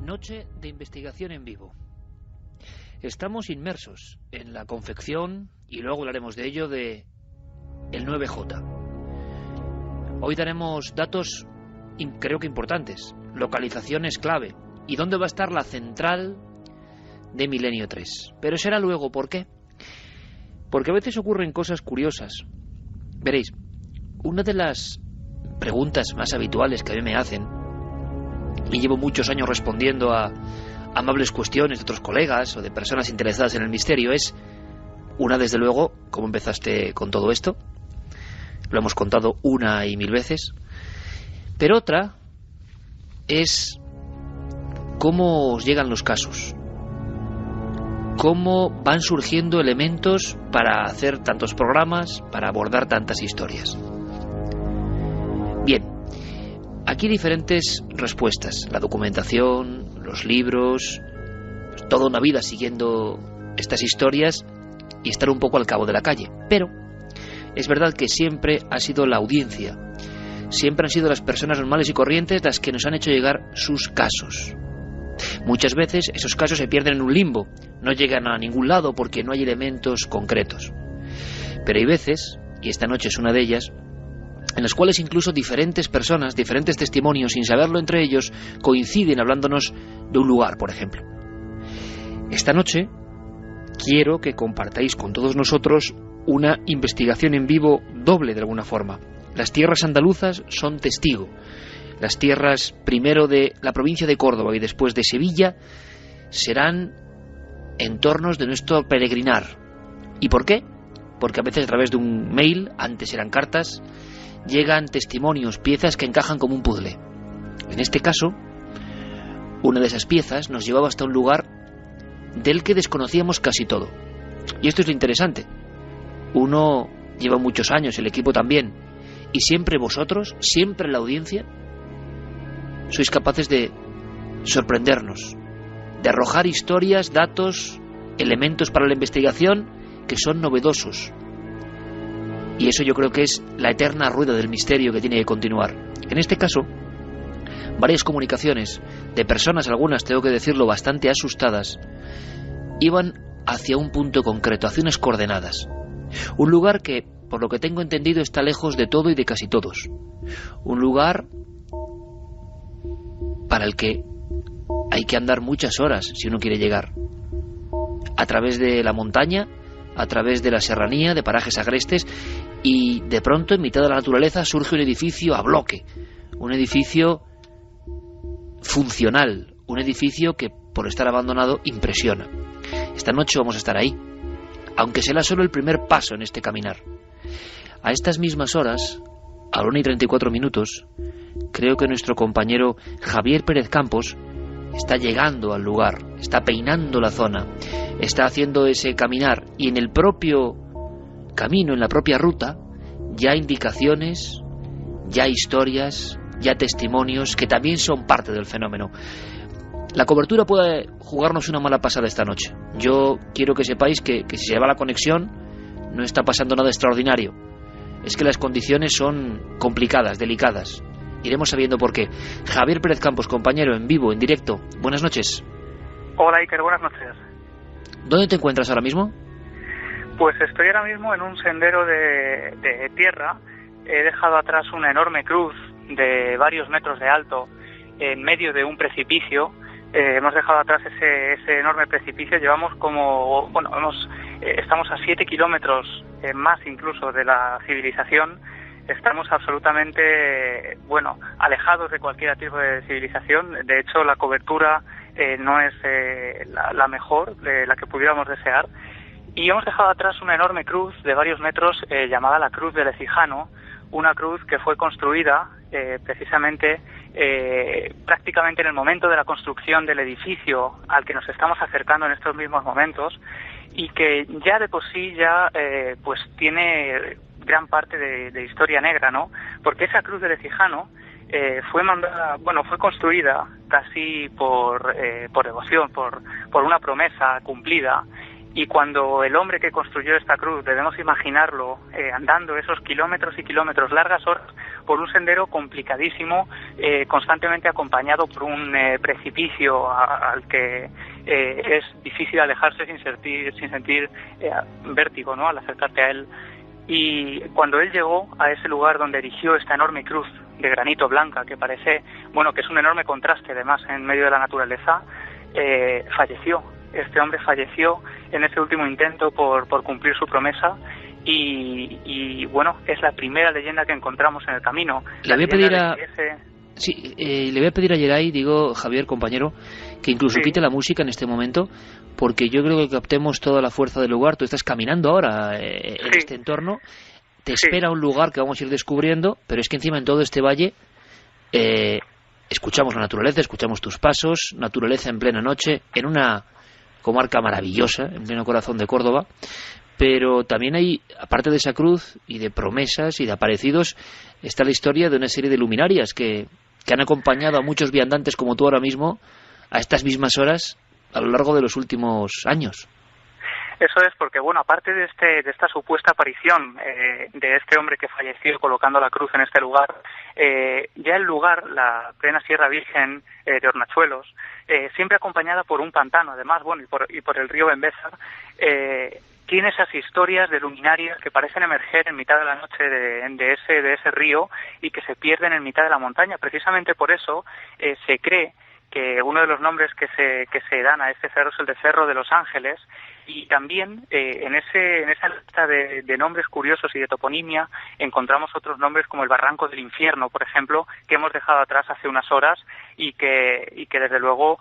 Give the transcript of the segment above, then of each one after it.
Noche de investigación en vivo. Estamos inmersos en la confección, y luego hablaremos de ello, de el 9J. Hoy daremos datos, creo que importantes, localizaciones clave, y dónde va a estar la central de Milenio 3. Pero será luego. ¿Por qué? Porque a veces ocurren cosas curiosas. Veréis, una de las preguntas más habituales que a mí me hacen, y llevo muchos años respondiendo a amables cuestiones de otros colegas o de personas interesadas en el misterio, es una, desde luego, ¿cómo empezaste con todo esto? Lo hemos contado una y mil veces. Pero otra es cómo os llegan los casos, cómo van surgiendo elementos para hacer tantos programas, para abordar tantas historias. Bien, aquí diferentes respuestas: la documentación, los libros, toda una vida siguiendo estas historias y estar un poco al cabo de la calle. Pero es verdad que siempre ha sido la audiencia, siempre han sido las personas normales y corrientes las que nos han hecho llegar sus casos. Muchas veces esos casos se pierden en un limbo, no llegan a ningún lado porque no hay elementos concretos. Pero hay veces, y esta noche es una de ellas, en las cuales incluso diferentes personas, diferentes testimonios, sin saberlo entre ellos, coinciden hablándonos de un lugar, por ejemplo. Esta noche quiero que compartáis con todos nosotros una investigación en vivo doble, de alguna forma. Las tierras andaluzas son testigo. Las tierras primero de la provincia de Córdoba y después de Sevilla serán entornos de nuestro peregrinar. ¿Y por qué? Porque a veces a través de un mail, antes eran cartas, llegan testimonios, piezas que encajan como un puzzle. En este caso, una de esas piezas nos llevaba hasta un lugar del que desconocíamos casi todo. Y esto es lo interesante. Uno lleva muchos años, el equipo también, y siempre vosotros, siempre la audiencia, sois capaces de sorprendernos, de arrojar historias, datos, elementos para la investigación que son novedosos. Y eso yo creo que es la eterna rueda del misterio que tiene que continuar. En este caso, varias comunicaciones de personas, algunas, tengo que decirlo, bastante asustadas, iban hacia un punto concreto, hacia unas coordenadas. Un lugar que, por lo que tengo entendido, está lejos de todo y de casi todos. Un lugar para el que hay que andar muchas horas si uno quiere llegar. A través de la montaña, a través de la serranía, de parajes agrestes, y de pronto en mitad de la naturaleza surge un edificio a bloque, un edificio funcional, un edificio que por estar abandonado impresiona. Esta noche vamos a estar ahí, aunque será solo el primer paso en este caminar. A estas mismas horas, a la 1:34, creo que nuestro compañero Javier Pérez Campos está llegando al lugar, está peinando la zona, está haciendo ese caminar, y en el propio camino, en la propia ruta, ya indicaciones, ya historias, ya testimonios que también son parte del fenómeno. La cobertura puede jugarnos una mala pasada esta noche. Yo quiero que sepáis que si se va la conexión no está pasando nada extraordinario. Es que las condiciones son complicadas, delicadas. Iremos sabiendo por qué. Javier Pérez Campos, compañero, en vivo, en directo. Buenas noches. Hola, Iker, buenas noches. ¿Dónde te encuentras ahora mismo? Pues estoy ahora mismo en un sendero de tierra. He dejado atrás una enorme cruz de varios metros de alto en medio de un precipicio. Hemos dejado atrás ese enorme precipicio. Llevamos estamos a 7 kilómetros más incluso de la civilización. Estamos absolutamente, alejados de cualquier tipo de civilización. De hecho, la cobertura no es la mejor, la que pudiéramos desear. Y hemos dejado atrás una enorme cruz de varios metros llamada la Cruz del Ecijano, una cruz que fue construida precisamente prácticamente en el momento de la construcción del edificio al que nos estamos acercando en estos mismos momentos, y que ya de por sí pues tiene gran parte de historia negra, ¿no? Porque esa Cruz del Ecijano fue construida casi por devoción, por una promesa cumplida, Y cuando el hombre que construyó esta cruz, debemos imaginarlo andando esos kilómetros y kilómetros, largas horas, por un sendero complicadísimo, constantemente acompañado por un precipicio al que es difícil alejarse sin sentir vértigo, ¿no?, al acercarte a él. Y cuando él llegó a ese lugar donde erigió esta enorme cruz de granito blanca, que parece, bueno, que es un enorme contraste además en medio de la naturaleza, falleció. Este hombre falleció en ese último intento por cumplir su promesa y bueno, es la primera leyenda que encontramos en el camino. Le voy a pedir a... Sí, le voy a pedir a Yeray, digo, Javier, compañero, que incluso quite la música en este momento, porque yo creo que captemos toda la fuerza del lugar. Tú estás caminando ahora en este entorno, te espera un lugar que vamos a ir descubriendo, pero es que encima en todo este valle escuchamos la naturaleza, escuchamos tus pasos, naturaleza en plena noche, en una comarca maravillosa, en pleno corazón de Córdoba, pero también hay, aparte de esa cruz y de promesas y de aparecidos, está la historia de una serie de luminarias que han acompañado a muchos viandantes como tú ahora mismo a estas mismas horas a lo largo de los últimos años. Eso es porque, bueno, aparte de esta supuesta aparición de este hombre que falleció colocando la cruz en este lugar, ya el lugar, la plena Sierra Virgen de Hornachuelos, siempre acompañada por un pantano, además, bueno, y por el río Bembézar, tiene esas historias de luminarias que parecen emerger en mitad de la noche de ese río y que se pierden en mitad de la montaña. Precisamente por eso se cree que uno de los nombres que se dan a este cerro es el de Cerro de los Ángeles, y también en esa lista de nombres curiosos y de toponimia encontramos otros nombres como el Barranco del Infierno, por ejemplo, que hemos dejado atrás hace unas horas y que desde luego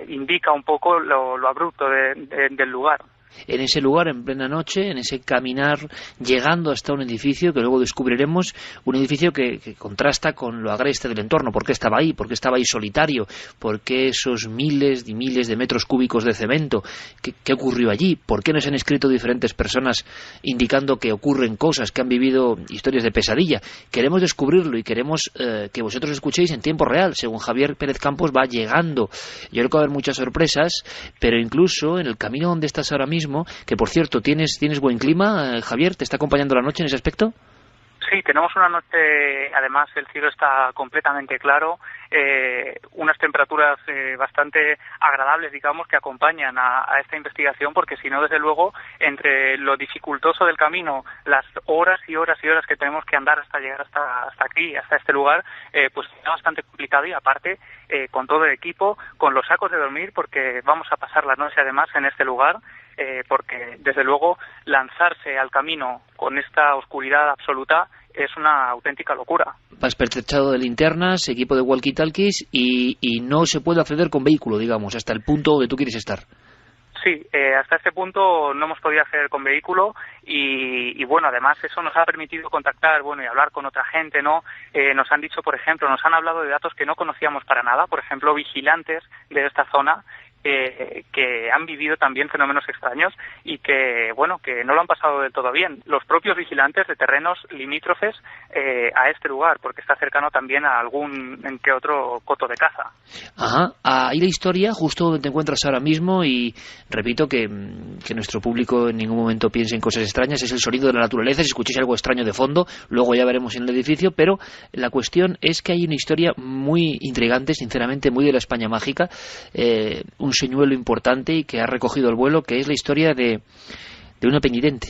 indica un poco lo abrupto del lugar. En ese lugar, en plena noche, en ese caminar, llegando hasta un edificio que luego descubriremos, un edificio que contrasta con lo agreste del entorno. ¿Por qué estaba ahí? ¿Por qué estaba ahí solitario? ¿Por qué esos miles y miles de metros cúbicos de cemento? ¿Qué ocurrió allí? ¿Por qué nos han escrito diferentes personas indicando que ocurren cosas, que han vivido historias de pesadilla? Queremos descubrirlo y queremos que vosotros escuchéis en tiempo real, según Javier Pérez Campos va llegando. Yo creo que va a haber muchas sorpresas, pero incluso en el camino donde estás ahora mismo, que por cierto, ¿tienes buen clima, Javier? ¿Te está acompañando la noche en ese aspecto? Sí, tenemos una noche, además el cielo está completamente claro, unas temperaturas bastante agradables, digamos, que acompañan a esta investigación, porque si no, desde luego, entre lo dificultoso del camino, las horas y horas y horas que tenemos que andar hasta llegar hasta aquí, hasta este lugar, pues es bastante complicado, y aparte, con todo el equipo, con los sacos de dormir, porque vamos a pasar la noche además en este lugar, porque desde luego lanzarse al camino con esta oscuridad absoluta es una auténtica locura. Vas pertrechado de linternas, equipo de walkie-talkies y no se puede acceder con vehículo, digamos, hasta el punto donde tú quieres estar. Sí, hasta este punto no hemos podido acceder con vehículo y bueno, además eso nos ha permitido contactar, bueno, y hablar con otra gente, ¿no? Nos han dicho, por ejemplo, nos han hablado de datos que no conocíamos para nada, por ejemplo, vigilantes de esta zona que han vivido también fenómenos extraños y que, bueno, que no lo han pasado del todo bien. Los propios vigilantes de terrenos limítrofes a este lugar, porque está cercano también a algún que otro coto de caza. Ajá, ahí la historia, justo donde te encuentras ahora mismo, y repito que nuestro público en ningún momento piense en cosas extrañas, es el sonido de la naturaleza. Si escucháis algo extraño de fondo, luego ya veremos en el edificio, pero la cuestión es que hay una historia muy intrigante, sinceramente, muy de la España mágica, un señuelo importante y que ha recogido el vuelo, que es la historia de una penitente.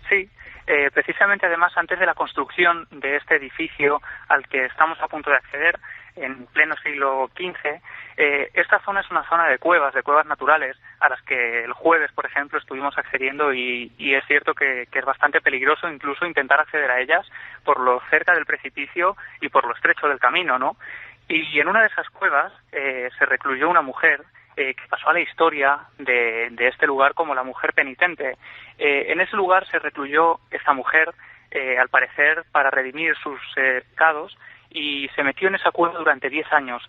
Sí, precisamente además antes de la construcción de este edificio al que estamos a punto de acceder, en pleno siglo XV, esta zona es una zona de cuevas naturales, a las que el jueves, por ejemplo, estuvimos accediendo y es cierto que es bastante peligroso incluso intentar acceder a ellas por lo cerca del precipicio y por lo estrecho del camino, ¿no? Y en una de esas cuevas se recluyó una mujer que pasó a la historia de este lugar como la mujer penitente. En ese lugar se recluyó esta mujer, al parecer, para redimir sus pecados, y se metió en esa cueva durante 10 años.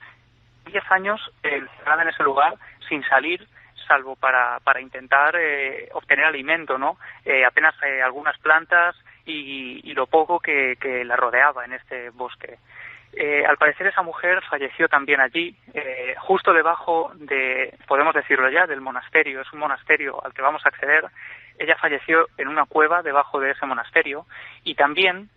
10 años encerrada en ese lugar sin salir, salvo para intentar obtener alimento, ¿no? Apenas algunas plantas y lo poco que la rodeaba en este bosque. Al parecer esa mujer falleció también allí, justo debajo de, podemos decirlo ya, del monasterio. Es un monasterio al que vamos a acceder. Ella falleció en una cueva debajo de ese monasterio y también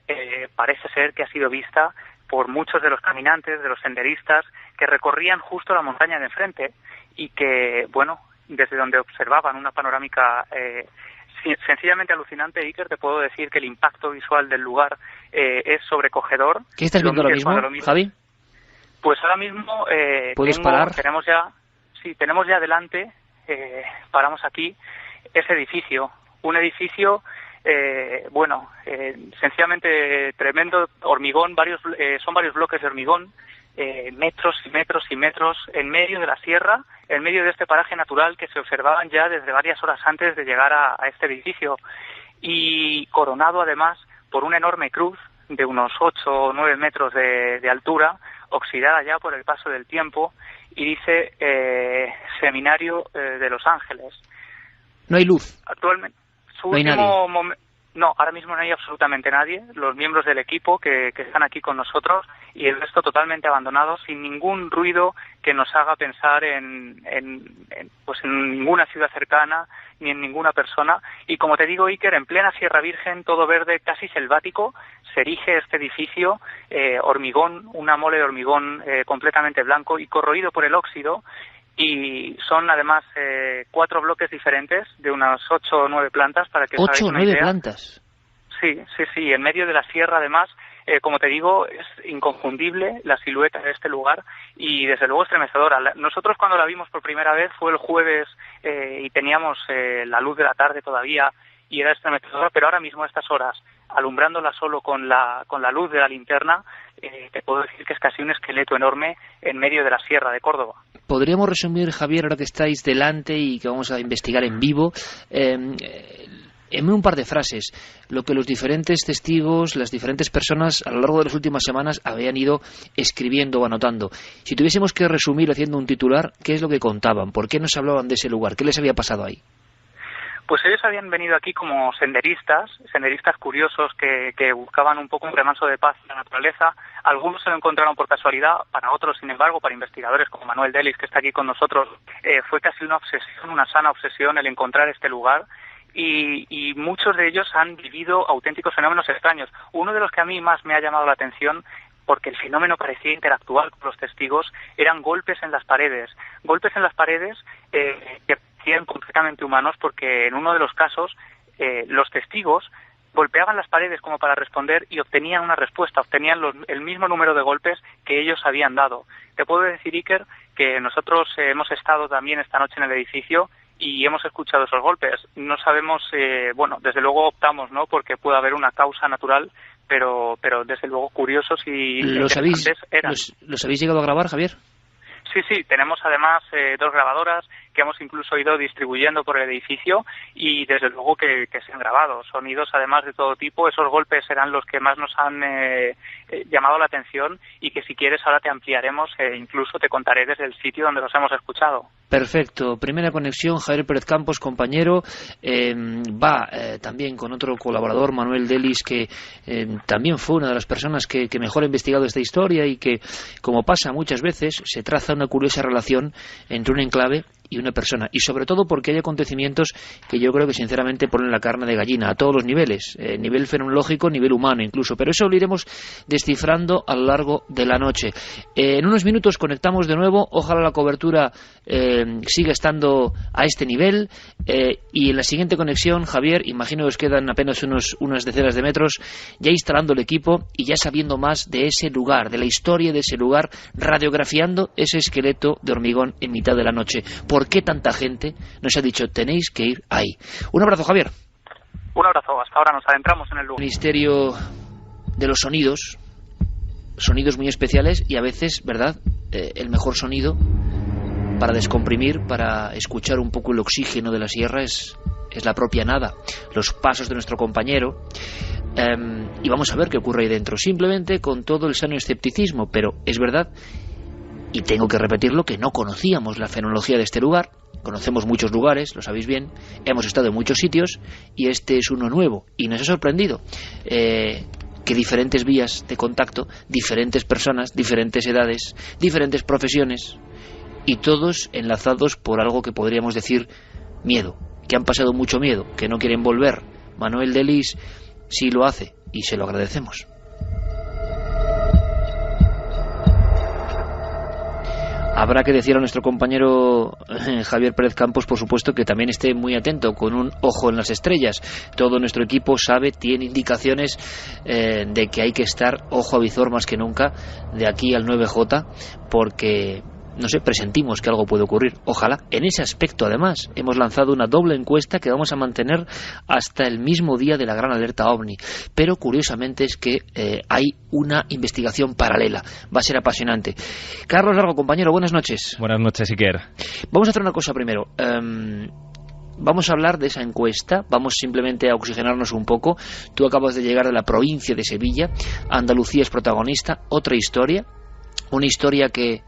parece ser que ha sido vista por muchos de los caminantes, de los senderistas que recorrían justo la montaña de enfrente y que, bueno, desde donde observaban una panorámica sencillamente alucinante. Iker, te puedo decir que el impacto visual del lugar es sobrecogedor. ¿Qué estás viendo ahora mismo, Javi? Pues ahora mismo ¿puedes parar? Tenemos ya delante, paramos aquí, ese edificio, un edificio, sencillamente tremendo, hormigón, son varios bloques de hormigón, metros y metros y metros en medio de la sierra, en medio de este paraje natural que se observaban ya desde varias horas antes de llegar a este edificio, y coronado además por una enorme cruz de unos 8 o 9 metros de altura, oxidada ya por el paso del tiempo, y dice Seminario de Los Ángeles. No hay luz. Actualmente, no hay nadie. No, ahora mismo no hay absolutamente nadie. Los miembros del equipo que están aquí con nosotros y el resto totalmente abandonados, sin ningún ruido que nos haga pensar en ninguna ciudad cercana ni en ninguna persona. Y como te digo, Iker, en plena Sierra Virgen, todo verde, casi selvático, se erige este edificio, hormigón, una mole de hormigón completamente blanco y corroído por el óxido. Y son además 4 bloques diferentes de unas 8 o 9 plantas para que os hagáis una idea. 8 o 9 plantas. Sí, en medio de la sierra además, como te digo, es inconfundible la silueta de este lugar y desde luego estremecedora. Nosotros cuando la vimos por primera vez fue el jueves y teníamos la luz de la tarde todavía y era estremecedora, pero ahora mismo a estas horas, alumbrándola solo con la luz de la linterna, te puedo decir que es casi un esqueleto enorme en medio de la sierra de Córdoba. Podríamos resumir, Javier, ahora que estáis delante y que vamos a investigar en vivo, en un par de frases, lo que los diferentes testigos, las diferentes personas a lo largo de las últimas semanas habían ido escribiendo o anotando. Si tuviésemos que resumir haciendo un titular, ¿qué es lo que contaban? ¿Por qué nos hablaban de ese lugar? ¿Qué les había pasado ahí? Pues ellos habían venido aquí como senderistas curiosos que buscaban un poco un remanso de paz en la naturaleza. Algunos se lo encontraron por casualidad, para otros, sin embargo, para investigadores como Manuel Delis, que está aquí con nosotros, fue casi una obsesión, una sana obsesión el encontrar este lugar. Y muchos de ellos han vivido auténticos fenómenos extraños. Uno de los que a mí más me ha llamado la atención, porque el fenómeno parecía interactuar con los testigos, eran golpes en las paredes que parecían completamente humanos, porque en uno de los casos los testigos golpeaban las paredes como para responder y obtenían una respuesta, obtenían el mismo número de golpes que ellos habían dado. Te puedo decir, Iker, que nosotros hemos estado también esta noche en el edificio y hemos escuchado esos golpes. No sabemos, desde luego optamos, ¿no?, porque puede haber una causa natural, pero desde luego curiosos y interesantes eran. ¿Los habéis llegado a grabar, Javier? Sí, tenemos además 2 grabadoras que hemos incluso ido distribuyendo por el edificio y desde luego que se han grabado. Sonidos además de todo tipo, esos golpes serán los que más nos han llamado la atención y que si quieres ahora te ampliaremos, incluso te contaré desde el sitio donde los hemos escuchado. Perfecto, primera conexión, Javier Pérez Campos, compañero, va también con otro colaborador, Manuel Delis, que también fue una de las personas que mejor ha investigado esta historia y que, como pasa muchas veces, se traza una curiosa relación entre un enclave y una persona, y sobre todo porque hay acontecimientos que yo creo que sinceramente ponen la carne de gallina a todos los niveles, nivel fenomenológico, nivel humano incluso, pero eso lo iremos descifrando a lo largo de la noche. En unos minutos conectamos de nuevo, ojalá la cobertura siga estando a este nivel, y en la siguiente conexión, Javier, imagino que os quedan apenas unas decenas de metros, ya instalando el equipo y ya sabiendo más de ese lugar, de la historia de ese lugar, radiografiando ese esqueleto de hormigón en mitad de la noche. ¿Por qué tanta gente nos ha dicho tenéis que ir ahí? Un abrazo, Javier. Un abrazo, hasta ahora nos adentramos en el lugar. Misterio de los sonidos muy especiales y a veces, ¿verdad?, el mejor sonido para descomprimir, para escuchar un poco el oxígeno de la sierra es la propia nada, los pasos de nuestro compañero, y vamos a ver qué ocurre ahí dentro, simplemente con todo el sano escepticismo, pero es verdad. Y tengo que repetirlo, que no conocíamos la fenomenología de este lugar. Conocemos muchos lugares, lo sabéis bien, hemos estado en muchos sitios y este es uno nuevo y nos ha sorprendido. ¿Qué que diferentes vías de contacto, diferentes personas, diferentes edades, diferentes profesiones, y todos enlazados por algo que podríamos decir miedo, que han pasado mucho miedo, que no quieren volver. Manuel Delis sí lo hace, y se lo agradecemos. Habrá que decir a nuestro compañero Javier Pérez Campos, por supuesto, que también esté muy atento, con un ojo en las estrellas. Todo nuestro equipo sabe, tiene indicaciones de que hay que estar ojo a visor más que nunca de aquí al 9J, porque, no sé, presentimos que algo puede ocurrir. Ojalá. En ese aspecto, además, hemos lanzado una doble encuesta que vamos a mantener hasta el mismo día de la gran alerta OVNI. Pero, curiosamente, es que hay una investigación paralela. Va a ser apasionante. Carlos Largo, compañero, buenas noches. Buenas noches, Iker. Vamos a hacer una cosa primero. Vamos a hablar de esa encuesta, vamos simplemente a oxigenarnos un poco. Tú acabas de llegar de la provincia de Sevilla. Andalucía es protagonista. Otra historia. Una historia que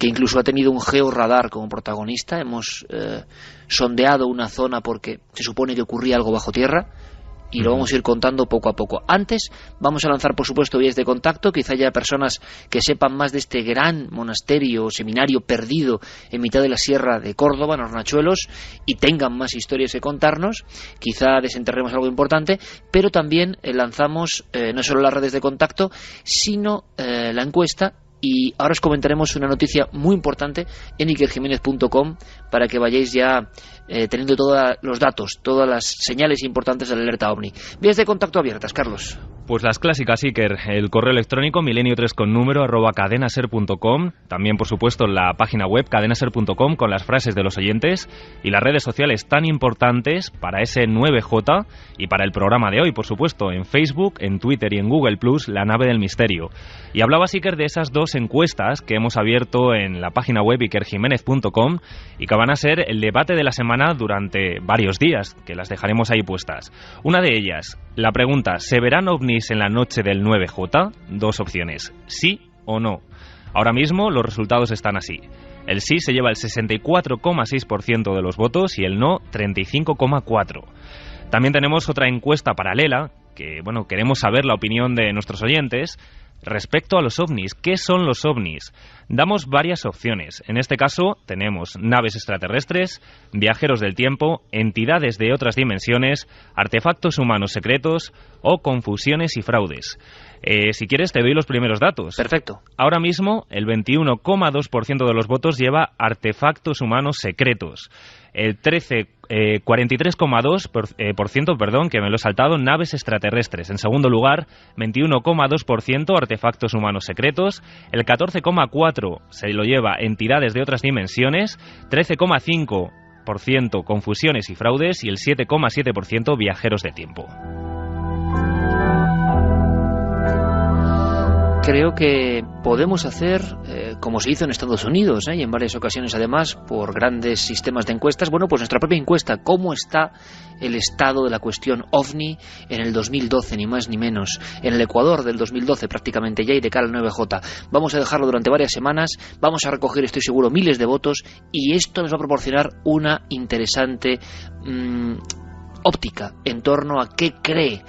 incluso ha tenido un georradar como protagonista. Hemos sondeado una zona porque se supone que ocurría algo bajo tierra, y lo vamos a ir contando poco a poco. Antes vamos a lanzar, por supuesto, vías de contacto. Quizá haya personas que sepan más de este gran monasterio o seminario perdido en mitad de la sierra de Córdoba, en Hornachuelos, y tengan más historias que contarnos. Quizá desenterremos algo importante, pero también lanzamos no solo las redes de contacto, sino la encuesta. Y ahora os comentaremos una noticia muy importante en ikerjimenez.com para que vayáis ya teniendo todos los datos, todas las señales importantes de la alerta OVNI. Vías de contacto abiertas, Carlos. Pues las clásicas, Iker. El correo electrónico milenio3 con número @cadenaser.com. También, por supuesto, la página web cadenaser.com con las frases de los oyentes. Y las redes sociales tan importantes para ese 9J y para el programa de hoy, por supuesto. En Facebook, en Twitter y en Google+, la nave del misterio. Y hablabas, Iker, de esas dos encuestas que hemos abierto en la página web ikerjimenez.com y que van a ser el debate de la semana durante varios días, que las dejaremos ahí puestas. Una de ellas, la pregunta: ¿se verán ovnis en la noche del 9J? Dos opciones: sí o no. Ahora mismo los resultados están así. El sí se lleva el 64,6% de los votos y el no 35,4%. También tenemos otra encuesta paralela que, bueno, queremos saber la opinión de nuestros oyentes respecto a los ovnis. ¿Qué son los ovnis? Damos varias opciones. En este caso tenemos naves extraterrestres, viajeros del tiempo, entidades de otras dimensiones, artefactos humanos secretos o confusiones y fraudes. Si quieres te doy los primeros datos. Perfecto. Ahora mismo el 21,2% de los votos lleva artefactos humanos secretos. El 43,2%, que me lo he saltado, naves extraterrestres. En segundo lugar, 21,2% artefactos humanos secretos. El 14,4% se lo lleva entidades de otras dimensiones. 13,5% confusiones y fraudes. Y el 7,7% viajeros de tiempo. Creo que podemos hacer como se hizo en Estados Unidos, y en varias ocasiones además por grandes sistemas de encuestas. Bueno, pues nuestra propia encuesta: ¿cómo está el estado de la cuestión OVNI en el 2012, ni más ni menos? En el Ecuador del 2012 prácticamente ya, y de cara al 9J. Vamos a dejarlo durante varias semanas, vamos a recoger, estoy seguro, miles de votos, y esto nos va a proporcionar una interesante óptica en torno a qué cree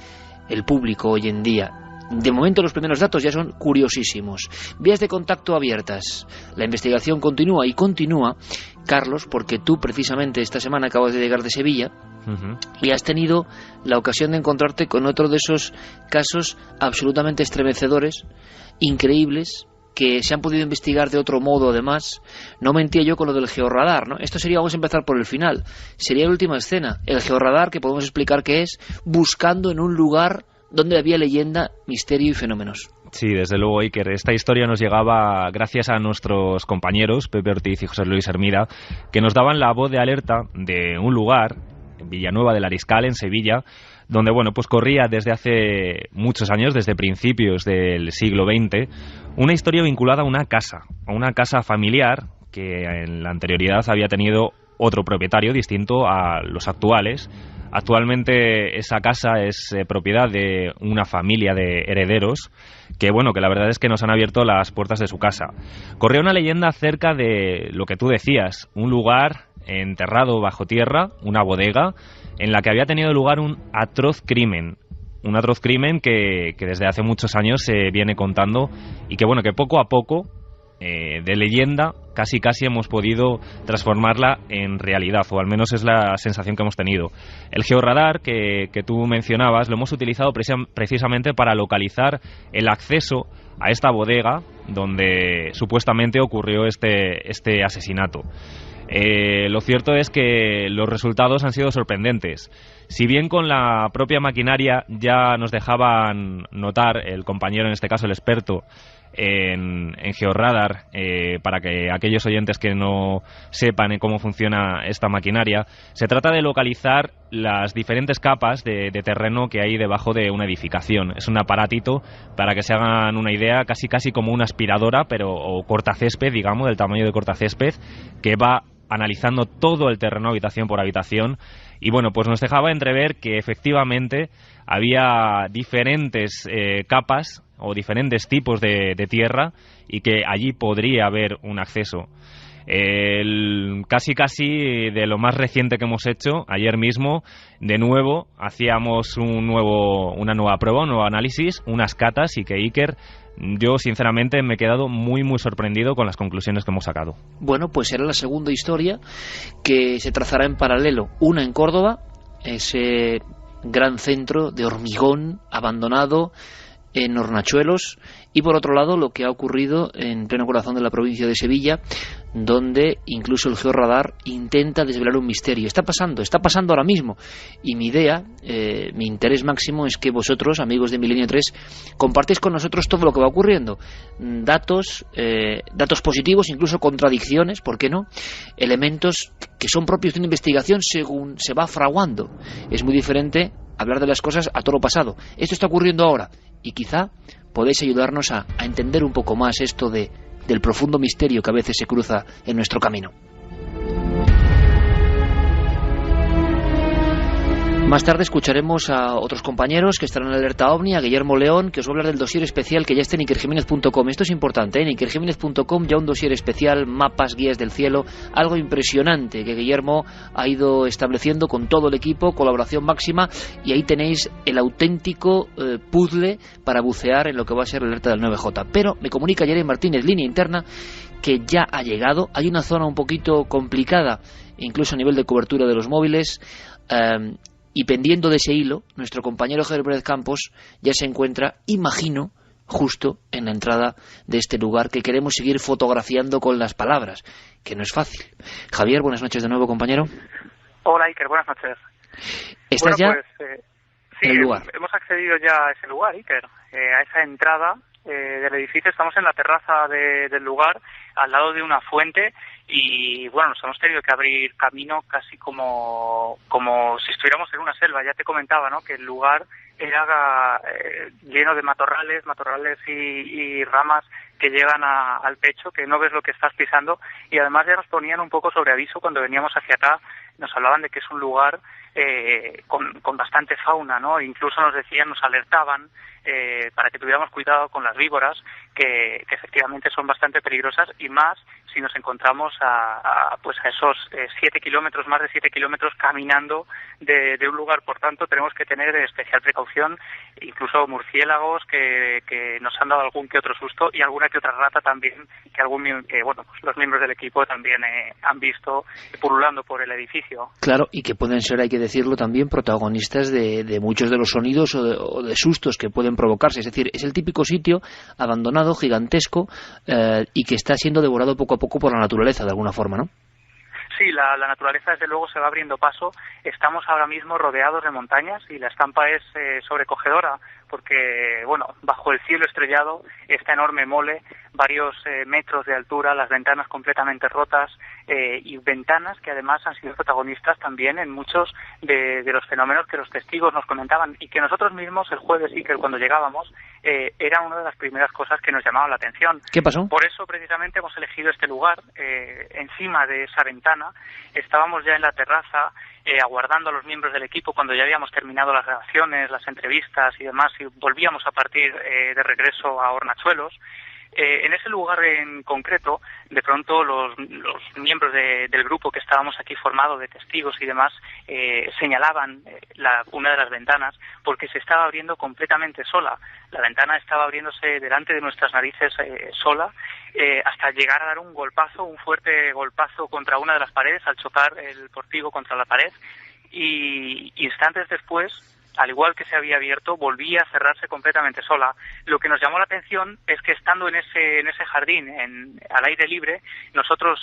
el público hoy en día. De momento los primeros datos ya son curiosísimos. Vías de contacto abiertas. La investigación continúa y continúa, Carlos, porque tú precisamente esta semana acabas de llegar de Sevilla y has tenido la ocasión de encontrarte con otro de esos casos absolutamente estremecedores, increíbles, que se han podido investigar de otro modo además. No mentía yo con lo del georradar, ¿no? Esto sería, vamos a empezar por el final, sería la última escena. El georradar, que podemos explicar qué es, buscando en un lugar donde había leyenda, misterio y fenómenos. Sí, desde luego, Iker. Esta historia nos llegaba gracias a nuestros compañeros Pepe Ortiz y José Luis Hermida, que nos daban la voz de alerta de un lugar, en Villanueva del Ariscal, en Sevilla, donde, bueno, pues corría desde hace muchos años, desde principios del siglo XX, una historia vinculada a una casa familiar que en la anterioridad había tenido otro propietario distinto a los actuales. Actualmente esa casa es propiedad de una familia de herederos que, bueno, que la verdad es que nos han abierto las puertas de su casa. Corría una leyenda acerca de lo que tú decías, un lugar enterrado bajo tierra, una bodega, en la que había tenido lugar un atroz crimen. un atroz crimen que desde hace muchos años se viene contando y que, bueno, que poco a poco, de leyenda, casi hemos podido transformarla en realidad, o al menos es la sensación que hemos tenido. El georradar que tú mencionabas lo hemos utilizado precisamente para localizar el acceso a esta bodega donde supuestamente ocurrió este asesinato. Lo cierto es que los resultados han sido sorprendentes. Si bien con la propia maquinaria ya nos dejaban notar, el compañero, en este caso el experto en georradar, para que aquellos oyentes que no sepan cómo funciona esta maquinaria, se trata de localizar las diferentes capas de terreno que hay debajo de una edificación. Es un aparatito, para que se hagan una idea, casi como una aspiradora, o cortacésped, digamos, del tamaño de cortacésped, que va analizando todo el terreno habitación por habitación. Y bueno, pues nos dejaba entrever que efectivamente había diferentes capas o diferentes tipos de tierra y que allí podría haber un acceso. Casi de lo más reciente que hemos hecho, ayer mismo, de nuevo, hacíamos una nueva prueba, un nuevo análisis, unas catas, y que Iker, yo sinceramente me he quedado muy sorprendido con las conclusiones que hemos sacado. Bueno, pues será la segunda historia que se trazará en paralelo, una en Córdoba, ese gran centro de hormigón abandonado en Hornachuelos, y por otro lado lo que ha ocurrido en pleno corazón de la provincia de Sevilla, donde incluso el georradar intenta desvelar un misterio. Está pasando ahora mismo, y mi idea, mi interés máximo es que vosotros, amigos de Milenio 3, compartéis con nosotros todo lo que va ocurriendo, datos positivos, incluso contradicciones, ¿por qué no?, elementos que son propios de una investigación según se va fraguando. Es muy diferente hablar de las cosas a toro pasado. Esto está ocurriendo ahora, y quizá podéis ayudarnos a entender un poco más esto del profundo misterio que a veces se cruza en nuestro camino. Más tarde escucharemos a otros compañeros que estarán en Alerta OVNI, a Guillermo León, que os va a hablar del dossier especial que ya está en ikerjimenez.com. Esto es importante, en ikerjimenez.com ya un dossier especial, mapas, guías del cielo, algo impresionante que Guillermo ha ido estableciendo con todo el equipo, colaboración máxima, y ahí tenéis el auténtico puzzle para bucear en lo que va a ser la alerta del 9J. Pero me comunica Jeremy Martínez, línea interna, que ya ha llegado. Hay una zona un poquito complicada, incluso a nivel de cobertura de los móviles, y pendiendo de ese hilo, nuestro compañero Javier Pérez Campos ya se encuentra, imagino, justo en la entrada de este lugar que queremos seguir fotografiando con las palabras, que no es fácil. Javier, buenas noches de nuevo, compañero. Hola, Iker, buenas noches. ¿Estás ya sí, en el lugar? Hemos accedido ya a ese lugar, Iker, a esa entrada del edificio. Estamos en la terraza del lugar, al lado de una fuente, y bueno, nos hemos tenido que abrir camino casi como si estuviéramos en una selva. Ya te comentaba, ¿no?, que el lugar era lleno de matorrales y ramas que llegan al pecho, que no ves lo que estás pisando, y además ya nos ponían un poco sobre aviso cuando veníamos hacia acá. Nos hablaban de que es un lugar con bastante fauna, ¿no? Incluso nos decían, nos alertaban para que tuviéramos cuidado con las víboras, que efectivamente son bastante peligrosas, y más si nos encontramos a esos 7 kilómetros, más de 7 kilómetros caminando de un lugar. Por tanto, tenemos que tener especial precaución, incluso murciélagos que nos han dado algún que otro susto, y alguna que otra rata también, que los miembros del equipo también han visto pululando por el edificio. Claro, y que pueden ser, hay que decirlo también, protagonistas de muchos de los sonidos o de sustos que pueden provocarse. Es decir, es el típico sitio abandonado, gigantesco, y que está siendo devorado poco a poco por la naturaleza, de alguna forma, ¿no? Sí, la naturaleza desde luego se va abriendo paso. Estamos ahora mismo rodeados de montañas y la estampa es sobrecogedora, porque, bueno, bajo el cielo estrellado, esta enorme mole, varios metros de altura, las ventanas completamente rotas, y ventanas que además han sido protagonistas también en muchos de los fenómenos que los testigos nos comentaban, y que nosotros mismos el jueves, y que cuando llegábamos, era una de las primeras cosas que nos llamaban la atención. ¿Qué pasó? Por eso precisamente hemos elegido este lugar. Encima de esa ventana estábamos ya en la terraza, aguardando a los miembros del equipo cuando ya habíamos terminado las grabaciones, las entrevistas y demás, y volvíamos a partir de regreso a Hornachuelos. En ese lugar en concreto, de pronto los miembros del grupo que estábamos aquí formado de testigos y demás señalaban una de las ventanas porque se estaba abriendo completamente sola. La ventana estaba abriéndose delante de nuestras narices sola hasta llegar a dar un fuerte golpazo contra una de las paredes al chocar el portico contra la pared, y instantes después, al igual que se había abierto, volvía a cerrarse completamente sola. Lo que nos llamó la atención es que estando en ese jardín, al aire libre, nosotros,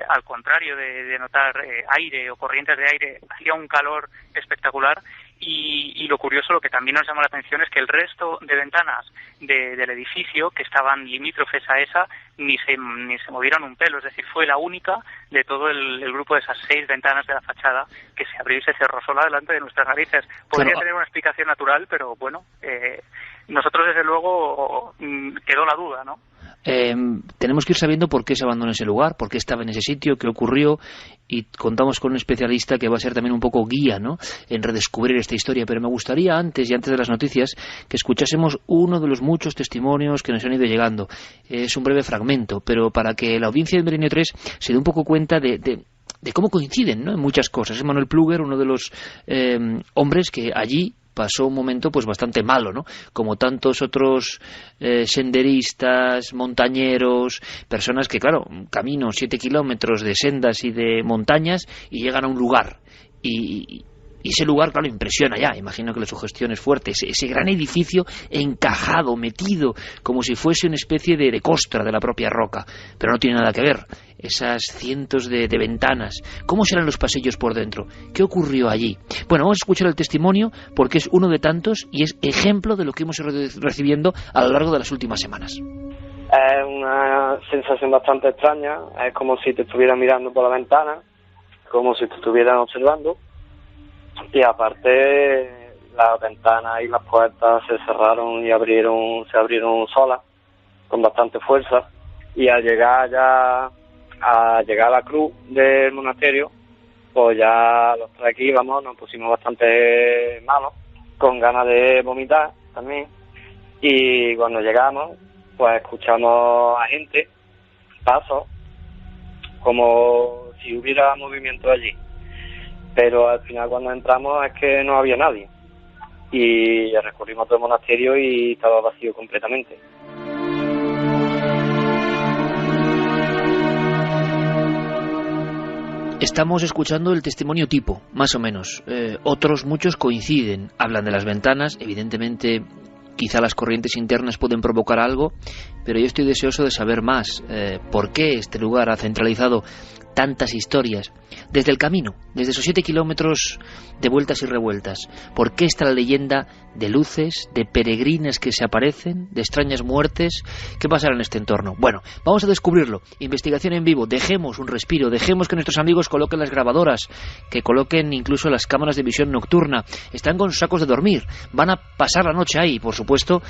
al contrario de notar aire o corrientes de aire, hacía un calor espectacular. Y lo curioso, lo que también nos llamó la atención, es que el resto de ventanas del edificio que estaban limítrofes a esa ni se movieron un pelo. Es decir, fue la única de todo el grupo de esas 6 ventanas de la fachada que se abrió y se cerró sola delante de nuestras narices. Podría tener una explicación natural, pero bueno, nosotros desde luego quedó la duda, ¿no? Tenemos que ir sabiendo por qué se abandonó ese lugar, por qué estaba en ese sitio, qué ocurrió, y contamos con un especialista que va a ser también un poco guía, ¿no?, en redescubrir esta historia. Pero me gustaría antes de las noticias que escuchásemos uno de los muchos testimonios que nos han ido llegando. Es un breve fragmento, pero para que la audiencia de Milenio 3 se dé un poco cuenta de cómo coinciden, ¿no?, en muchas cosas. Es Manuel Pluguer, uno de los hombres que allí pasó un momento pues bastante malo, ¿no?, como tantos otros senderistas, montañeros, personas que, claro, caminan 7 kilómetros de sendas y de montañas y llegan a un lugar, y ese lugar, claro, impresiona ya. Imagino que la sugestión es fuerte. Ese gran edificio encajado, metido, como si fuese una especie de costra de la propia roca. Pero no tiene nada que ver. Esas cientos de ventanas. ¿Cómo serán los pasillos por dentro? ¿Qué ocurrió allí? Bueno, vamos a escuchar el testimonio porque es uno de tantos y es ejemplo de lo que hemos ido recibiendo a lo largo de las últimas semanas. Es una sensación bastante extraña. Es como si te estuvieran mirando por la ventana, como si te estuvieran observando. Y aparte, las ventanas y las puertas se cerraron y se abrieron solas, con bastante fuerza. Y al llegar a la cruz del monasterio, pues ya los 3 que íbamos nos pusimos bastante malos, con ganas de vomitar también. Y cuando llegamos, pues escuchamos a gente, pasos, como si hubiera movimiento allí. Pero al final, cuando entramos, es que no había nadie. Y recorrimos todo el monasterio y estaba vacío completamente. Estamos escuchando el testimonio tipo, más o menos. Otros muchos coinciden, hablan de las ventanas. Evidentemente, quizá las corrientes internas pueden provocar algo, pero yo estoy deseoso de saber más. ¿Por qué este lugar ha centralizado tantas historias? Desde el camino, desde esos 7 kilómetros de vueltas y revueltas. ¿Por qué está la leyenda de luces, de peregrinas que se aparecen, de extrañas muertes? ¿Qué pasará en este entorno? Bueno, vamos a descubrirlo. Investigación en vivo. Dejemos un respiro, dejemos que nuestros amigos coloquen las grabadoras, que coloquen incluso las cámaras de visión nocturna. Están con sus sacos de dormir, van a pasar la noche ahí. Por supuesto,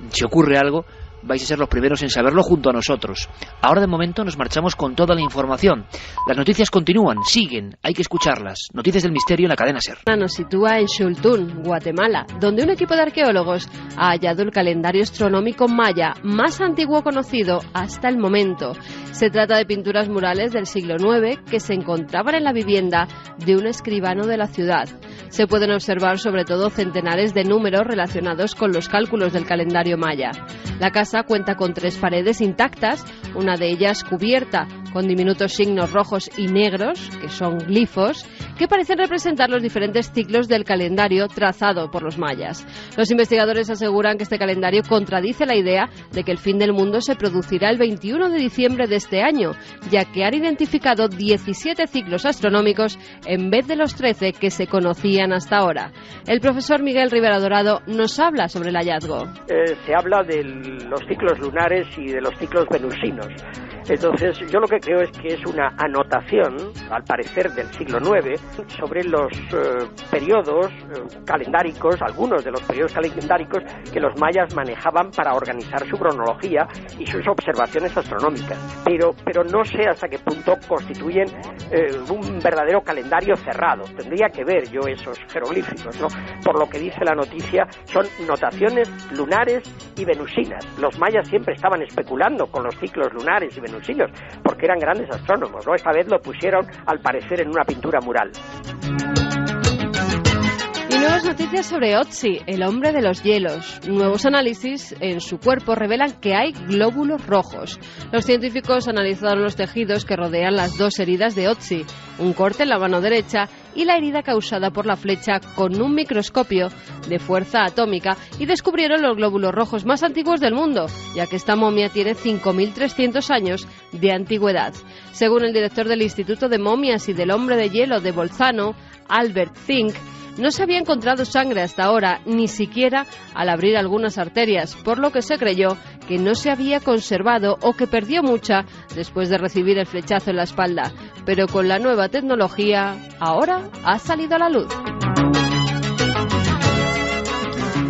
si ocurre algo, vais a ser los primeros en saberlo junto a nosotros. Ahora, de momento, nos marchamos con toda la información. Las noticias continúan, siguen, hay que escucharlas. Noticias del misterio en la cadena SER. Nos sitúa en Xultún, Guatemala, donde un equipo de arqueólogos ha hallado el calendario astronómico maya más antiguo conocido hasta el momento. Se trata de pinturas murales del siglo IX que se encontraban en la vivienda de un escribano de la ciudad. Se pueden observar sobre todo centenares de números relacionados con los cálculos del calendario maya. La casa cuenta con 3 paredes intactas, una de ellas cubierta con diminutos signos rojos y negros, que son glifos, que parecen representar los diferentes ciclos del calendario trazado por los mayas. Los investigadores aseguran que este calendario contradice la idea de que el fin del mundo se producirá el 21 de diciembre de este año, ya que han identificado 17 ciclos astronómicos en vez de los 13 que se conocían hasta ahora. El profesor Miguel Rivera Dorado nos habla sobre el hallazgo. Se habla de los ciclos lunares y de los ciclos venusinos. Entonces, yo lo que creo es que es una anotación, al parecer del siglo IX, sobre los periodos calendáricos, algunos de los periodos calendáricos que los mayas manejaban para organizar su cronología y sus observaciones astronómicas. Pero no sé hasta qué punto constituyen un verdadero calendario cerrado. Tendría que ver yo esos jeroglíficos, ¿no? Por lo que dice la noticia, son notaciones lunares y venusinas. Los mayas siempre estaban especulando con los ciclos lunares y venusinos, porque eran grandes astrónomos, ¿no? Esta vez lo pusieron, al parecer, en una pintura mural. Y nuevas noticias sobre Otzi, el hombre de los hielos. Nuevos análisis en su cuerpo revelan que hay glóbulos rojos. Los científicos analizaron los tejidos que rodean las dos heridas de Otzi, un corte en la mano derecha y la herida causada por la flecha con un microscopio de fuerza atómica, y descubrieron los glóbulos rojos más antiguos del mundo, ya que esta momia tiene 5.300 años de antigüedad. Según el director del Instituto de Momias y del Hombre de Hielo de Bolzano, Albert Fink, no se había encontrado sangre hasta ahora, ni siquiera al abrir algunas arterias, por lo que se creyó que no se había conservado o que perdió mucha después de recibir el flechazo en la espalda. Pero con la nueva tecnología, ahora ha salido a la luz.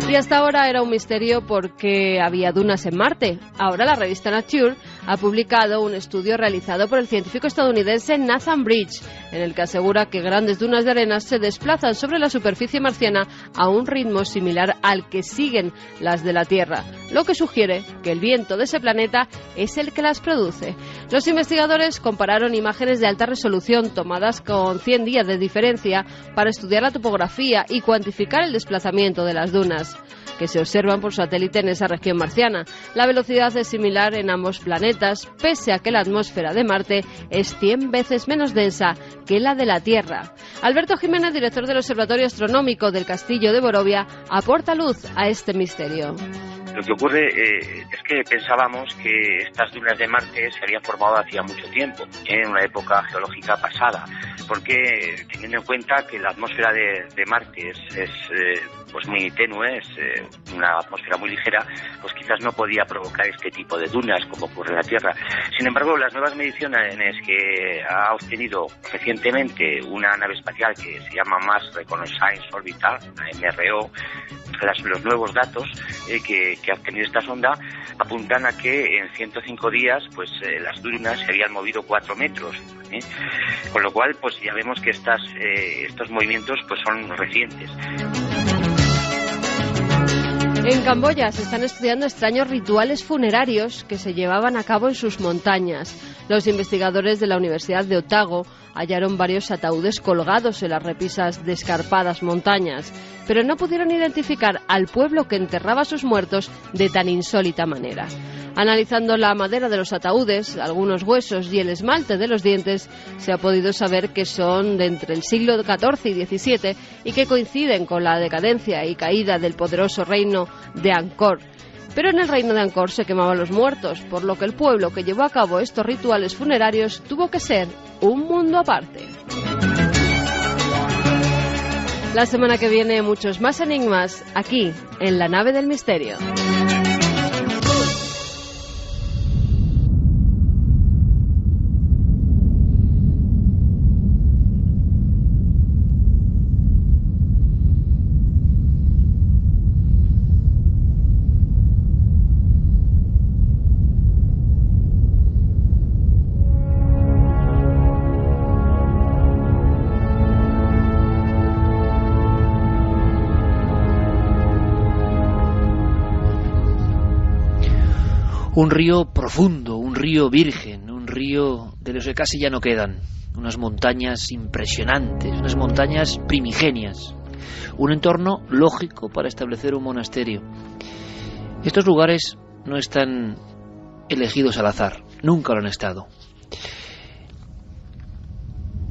Y hasta ahora era un misterio porque había dunas en Marte. Ahora la revista Nature ha publicado un estudio realizado por el científico estadounidense Nathan Bridge, en el que asegura que grandes dunas de arena se desplazan sobre la superficie marciana a un ritmo similar al que siguen las de la Tierra, lo que sugiere que el viento de ese planeta es el que las produce. Los investigadores compararon imágenes de alta resolución tomadas con 100 días de diferencia para estudiar la topografía y cuantificar el desplazamiento de las dunas, que se observan por satélite en esa región marciana. La velocidad es similar en ambos planetas, pese a que la atmósfera de Marte es 100 veces menos densa que la de la Tierra. Alberto Jiménez, director del Observatorio Astronómico del Castillo de Borovia, aporta luz a este misterio. Lo que ocurre es que pensábamos que estas dunas de Marte se habían formado hacía mucho tiempo, en una época geológica pasada, porque teniendo en cuenta que la atmósfera de Marte es pues muy tenue, es una atmósfera muy ligera, pues quizás no podía provocar este tipo de dunas como ocurre en la Tierra. Sin embargo, las nuevas mediciones que ha obtenido recientemente una nave espacial que se llama Mars Reconnaissance Orbiter, la MRO, los nuevos datos que ha obtenido esta sonda apuntan a que en 105 días pues las dunas se habían movido 4 metros, con lo cual pues ya vemos que estos movimientos pues son recientes. En Camboya se están estudiando extraños rituales funerarios que se llevaban a cabo en sus montañas. Los investigadores de la Universidad de Otago hallaron varios ataúdes colgados en las repisas de escarpadas montañas, pero no pudieron identificar al pueblo que enterraba a sus muertos de tan insólita manera. Analizando la madera de los ataúdes, algunos huesos y el esmalte de los dientes, se ha podido saber que son de entre el siglo XIV y XVII y que coinciden con la decadencia y caída del poderoso reino de Angkor. Pero en el reino de Angkor se quemaban los muertos, por lo que el pueblo que llevó a cabo estos rituales funerarios tuvo que ser un mundo aparte. La semana que viene muchos más enigmas aquí, en la nave del misterio. Un río profundo, un río virgen, un río de los que casi ya no quedan, unas montañas impresionantes, unas montañas primigenias, un entorno lógico para establecer un monasterio. Estos lugares no están elegidos al azar, nunca lo han estado.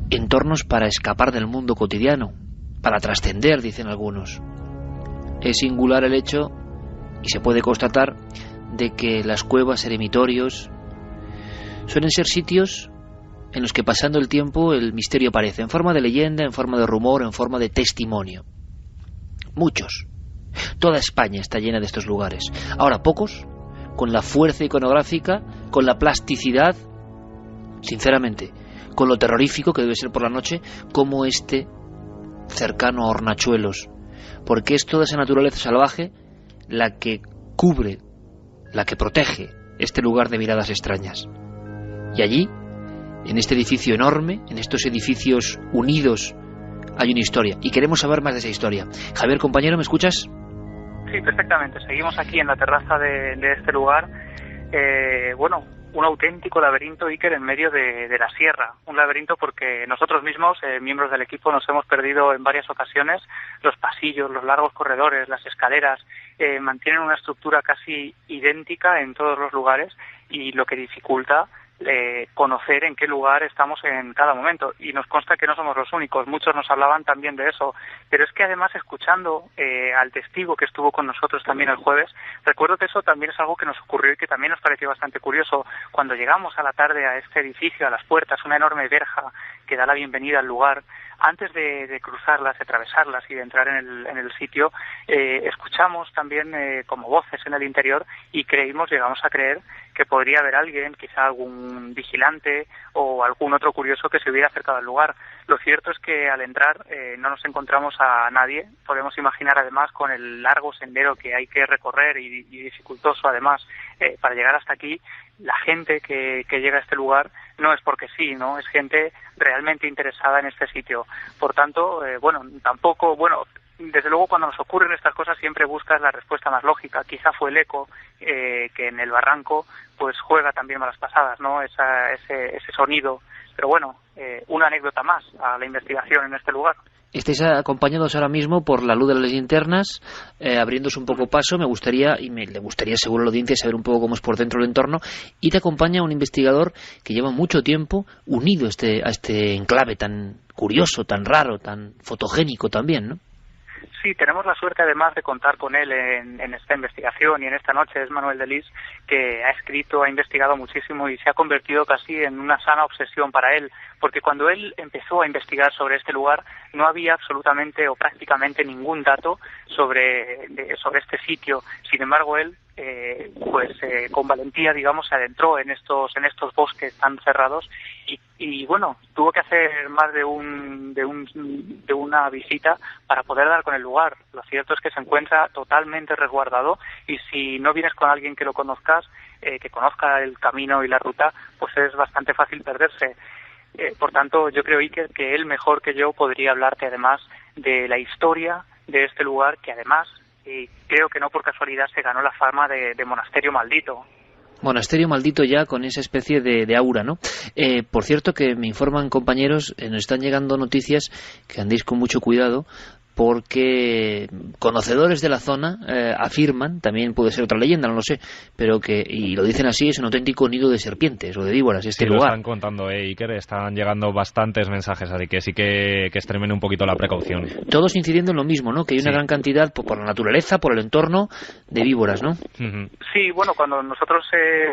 Entornos para escapar del mundo cotidiano, para trascender, dicen algunos. Es singular el hecho, y se puede constatar, de que las cuevas, eremitorios, suelen ser sitios en los que pasando el tiempo el misterio aparece, en forma de leyenda, en forma de rumor, en forma de testimonio. Muchos. Toda España está llena de estos lugares. Ahora, pocos, con la fuerza iconográfica, con la plasticidad, sinceramente, con lo terrorífico que debe ser por la noche, como este cercano a Hornachuelos, porque es toda esa naturaleza salvaje la que cubre, la que protege este lugar de miradas extrañas. Y allí, en este edificio enorme, en estos edificios unidos, hay una historia, y queremos saber más de esa historia. Javier, compañero, ¿me escuchas? Sí, perfectamente. Seguimos aquí en la terraza de este lugar. Un auténtico laberinto, Iker, en medio de la sierra. Un laberinto porque nosotros mismos, miembros del equipo, nos hemos perdido en varias ocasiones. Los pasillos, los largos corredores, las escaleras, mantienen una estructura casi idéntica en todos los lugares, y lo que dificulta conocer en qué lugar estamos en cada momento, y nos consta que no somos los únicos. Muchos nos hablaban también de eso, pero es que además, escuchando al testigo que estuvo con nosotros también el jueves, recuerdo que eso también es algo que nos ocurrió y que también nos pareció bastante curioso. Cuando llegamos a la tarde a este edificio, a las puertas, una enorme verja que da la bienvenida al lugar, antes de cruzarlas, de atravesarlas y de entrar en el sitio, escuchamos también como voces en el interior, y llegamos a creer que podría haber alguien, quizá algún vigilante o algún otro curioso que se hubiera acercado al lugar. Lo cierto es que al entrar no nos encontramos a nadie. Podemos imaginar, además, con el largo sendero que hay que recorrer y dificultoso además para llegar hasta aquí, la gente que llega a este lugar no es porque sí, ¿no? Es gente realmente interesada en este sitio. Por tanto, desde luego, cuando nos ocurren estas cosas siempre buscas la respuesta más lógica. Quizá fue el eco que en el barranco pues juega también malas pasadas, ¿no? Ese sonido. Pero bueno, una anécdota más a la investigación en este lugar. Estáis acompañados ahora mismo por la luz de las linternas, abriéndose un poco paso. Me gustaría, y le gustaría seguro a la audiencia, saber un poco cómo es por dentro el entorno, y te acompaña un investigador que lleva mucho tiempo unido a este enclave tan curioso, tan raro, tan fotogénico también, ¿no? Sí, tenemos la suerte además de contar con él en esta investigación, y en esta noche es Manuel Delis, que ha escrito, ha investigado muchísimo y se ha convertido casi en una sana obsesión para él, porque cuando él empezó a investigar sobre este lugar no había absolutamente o prácticamente ningún dato sobre este sitio. Sin embargo, él con valentía, digamos, se adentró en estos bosques tan cerrados y bueno, tuvo que hacer más de una visita para poder dar con el lugar. Lo cierto es que se encuentra totalmente resguardado, y si no vienes con alguien que lo conozcas, que conozca el camino y la ruta, pues es bastante fácil perderse. Por tanto, yo creo, Iker, que él mejor que yo podría hablarte además de la historia de este lugar, que además, y creo que no por casualidad, se ganó la fama de monasterio maldito. Monasterio maldito, ya con esa especie de aura, ¿no? Por cierto, que me informan compañeros, nos están llegando noticias que andéis con mucho cuidado, porque conocedores de la zona afirman, también puede ser otra leyenda, no lo sé, pero y lo dicen así, es un auténtico nido de serpientes o de víboras este lugar. Sí, lo están contando, Iker, están llegando bastantes mensajes, así que sí que extremen un poquito la precaución. Todos incidiendo en lo mismo, ¿no? Que hay una gran cantidad, por la naturaleza, por el entorno, de víboras, ¿no? Uh-huh. Sí, bueno, cuando nosotros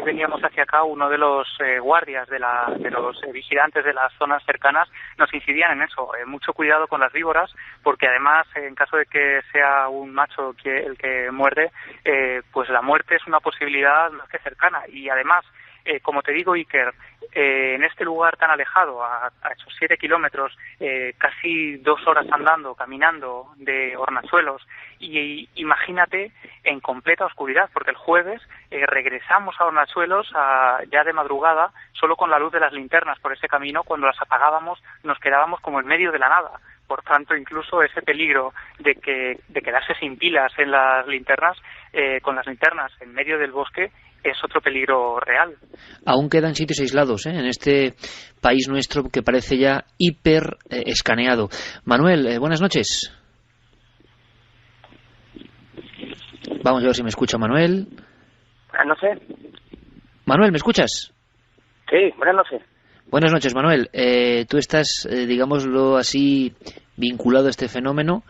veníamos hacia acá, uno de los guardias, de los vigilantes de las zonas cercanas, nos incidían en eso, mucho cuidado con las víboras, porque además, en caso de que sea un macho el que muerde, pues la muerte es una posibilidad más que cercana. Y además, como te digo, Iker, en este lugar tan alejado, a esos 7 kilómetros, casi 2 horas andando, caminando de Hornachuelos, y imagínate en completa oscuridad, porque el jueves regresamos a Hornachuelos ya de madrugada, solo con la luz de las linternas por ese camino. Cuando las apagábamos nos quedábamos como en medio de la nada. Por tanto, incluso ese peligro de quedarse sin pilas en las linternas, con las linternas en medio del bosque, es otro peligro real. Aún quedan sitios aislados, en este país nuestro que parece ya hiper escaneado. Manuel, buenas noches. Vamos a ver si me escucha Manuel. Buenas noches. Manuel, ¿me escuchas? Sí, buenas noches. Buenas noches, Manuel. Tú estás, digámoslo así, vinculado a este fenómeno,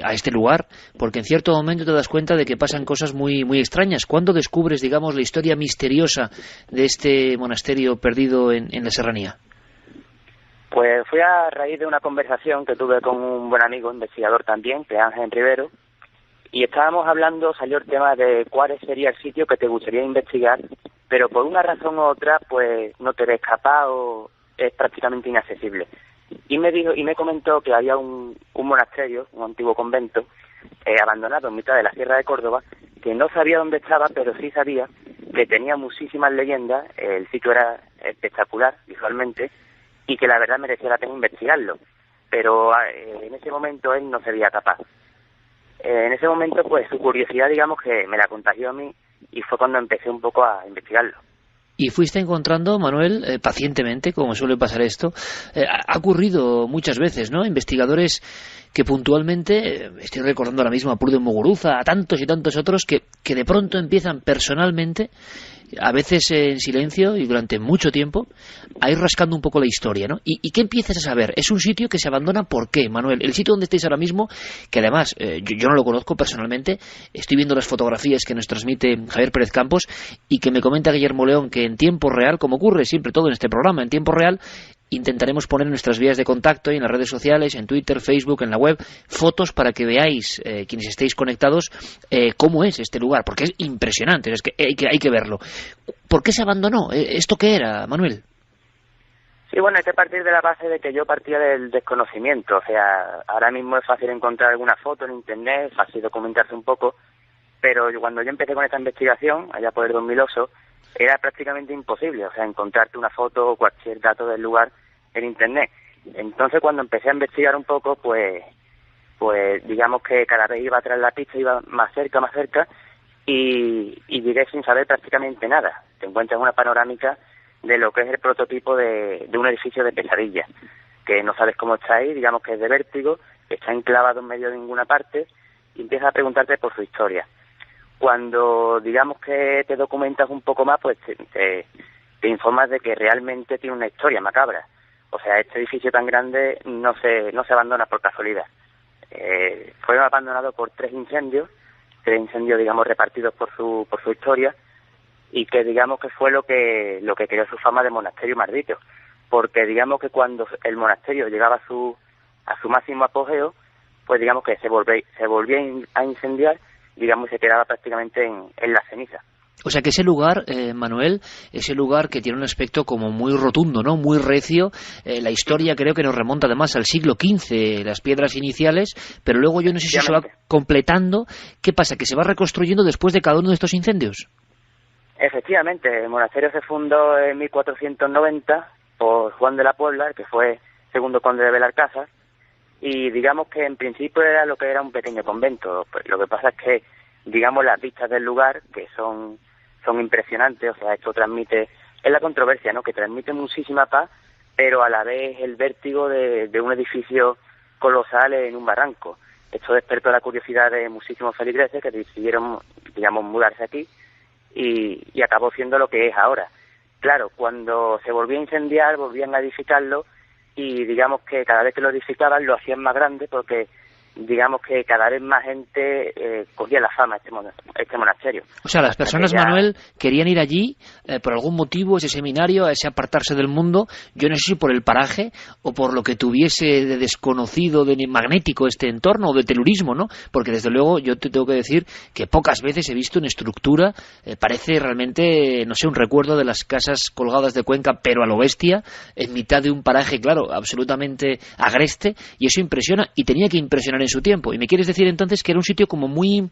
a este lugar, porque en cierto momento te das cuenta de que pasan cosas muy, muy extrañas. ¿Cuándo descubres, digamos, la historia misteriosa de este monasterio perdido en la serranía? Pues fue a raíz de una conversación que tuve con un buen amigo, investigador también, que es Ángel Rivero, y estábamos hablando, salió el tema de cuál sería el sitio que te gustaría investigar, pero por una razón u otra, pues no te ves capaz o es prácticamente inaccesible. Y me comentó que había un monasterio, un antiguo convento, abandonado en mitad de la Sierra de Córdoba, que no sabía dónde estaba, pero sí sabía que tenía muchísimas leyendas, el sitio era espectacular visualmente, y que la verdad merecía la pena investigarlo. Pero en ese momento él no se veía capaz. En ese momento, pues su curiosidad, digamos que me la contagió a mí, y fue cuando empecé un poco a investigarlo. Y fuiste encontrando, Manuel, pacientemente, como suele pasar esto, ha ocurrido muchas veces, ¿no? Investigadores que puntualmente, estoy recordando ahora mismo a Pruden Muguruza, a tantos y tantos otros, que de pronto empiezan personalmente, a veces en silencio y durante mucho tiempo, a ir rascando un poco la historia, ¿no? ¿Y qué empiezas a saber? Es un sitio que se abandona, ¿por qué, Manuel? El sitio donde estáis ahora mismo, que además yo no lo conozco personalmente, estoy viendo las fotografías que nos transmite Javier Pérez Campos y que me comenta Guillermo León que en tiempo real, como ocurre siempre todo en este programa, en tiempo real, intentaremos poner en nuestras vías de contacto y en las redes sociales, en Twitter, Facebook, en la web, fotos para que veáis, quienes estéis conectados, cómo es este lugar, porque es impresionante, es que hay que verlo. ¿Por qué se abandonó? ¿Esto qué era, Manuel? Sí, bueno, hay que partir de la base de que yo partía del desconocimiento. O sea, ahora mismo es fácil encontrar alguna foto en internet, fácil documentarse un poco, pero cuando yo empecé con esta investigación, allá por el 2008, era prácticamente imposible, o sea, encontrarte una foto o cualquier dato del lugar en internet. Entonces, cuando empecé a investigar un poco, pues digamos que cada vez iba tras la pista, iba más cerca, y llegué sin saber prácticamente nada. Te encuentras una panorámica de lo que es el prototipo de un edificio de pesadilla, que no sabes cómo está ahí, digamos que es de vértigo, está enclavado en medio de ninguna parte, y empiezas a preguntarte por su historia. Cuando digamos que te documentas un poco más, pues te informas de que realmente tiene una historia macabra. O sea, este edificio tan grande no se abandona por casualidad. Fue abandonado por tres incendios digamos repartidos por su historia, y que digamos que fue lo que creó su fama de monasterio maldito, porque digamos que cuando el monasterio llegaba a su máximo apogeo, pues digamos que se volvía a incendiar, digamos, y se quedaba prácticamente en la ceniza. O sea que ese lugar, Manuel, ese lugar que tiene un aspecto como muy rotundo, ¿no? Muy recio. La historia creo que nos remonta además al siglo XV, las piedras iniciales, pero luego yo no sé si se va completando. ¿Qué pasa? ¿Que se va reconstruyendo después de cada uno de estos incendios? Efectivamente, el monasterio se fundó en 1490 por Juan de la Puebla, que fue segundo conde de Belalcázar, y digamos que en principio era lo que era un pequeño convento. Pues lo que pasa es que, digamos, las vistas del lugar, que son impresionantes, o sea, esto transmite, es la controversia, ¿no?, que transmite muchísima paz, pero a la vez el vértigo de un edificio colosal en un barranco. Esto despertó la curiosidad de muchísimos feligreses que decidieron, digamos, mudarse aquí, y acabó siendo lo que es ahora. Claro, cuando se volvió a incendiar, volvían a edificarlo, y digamos que cada vez que lo edificaban lo hacían más grande, porque digamos que cada vez más gente cogía la fama este monasterio. O sea, las personas, Manuel, querían ir allí por algún motivo, ese seminario, a ese apartarse del mundo, yo no sé si por el paraje o por lo que tuviese de desconocido, de magnético este entorno, o de telurismo, ¿no? Porque desde luego yo te tengo que decir que pocas veces he visto una estructura, parece realmente, no sé, un recuerdo de las casas colgadas de Cuenca, pero a lo bestia, en mitad de un paraje, claro, absolutamente agreste, y eso impresiona, y tenía que impresionar en su tiempo. Y me quieres decir entonces que era un sitio como muy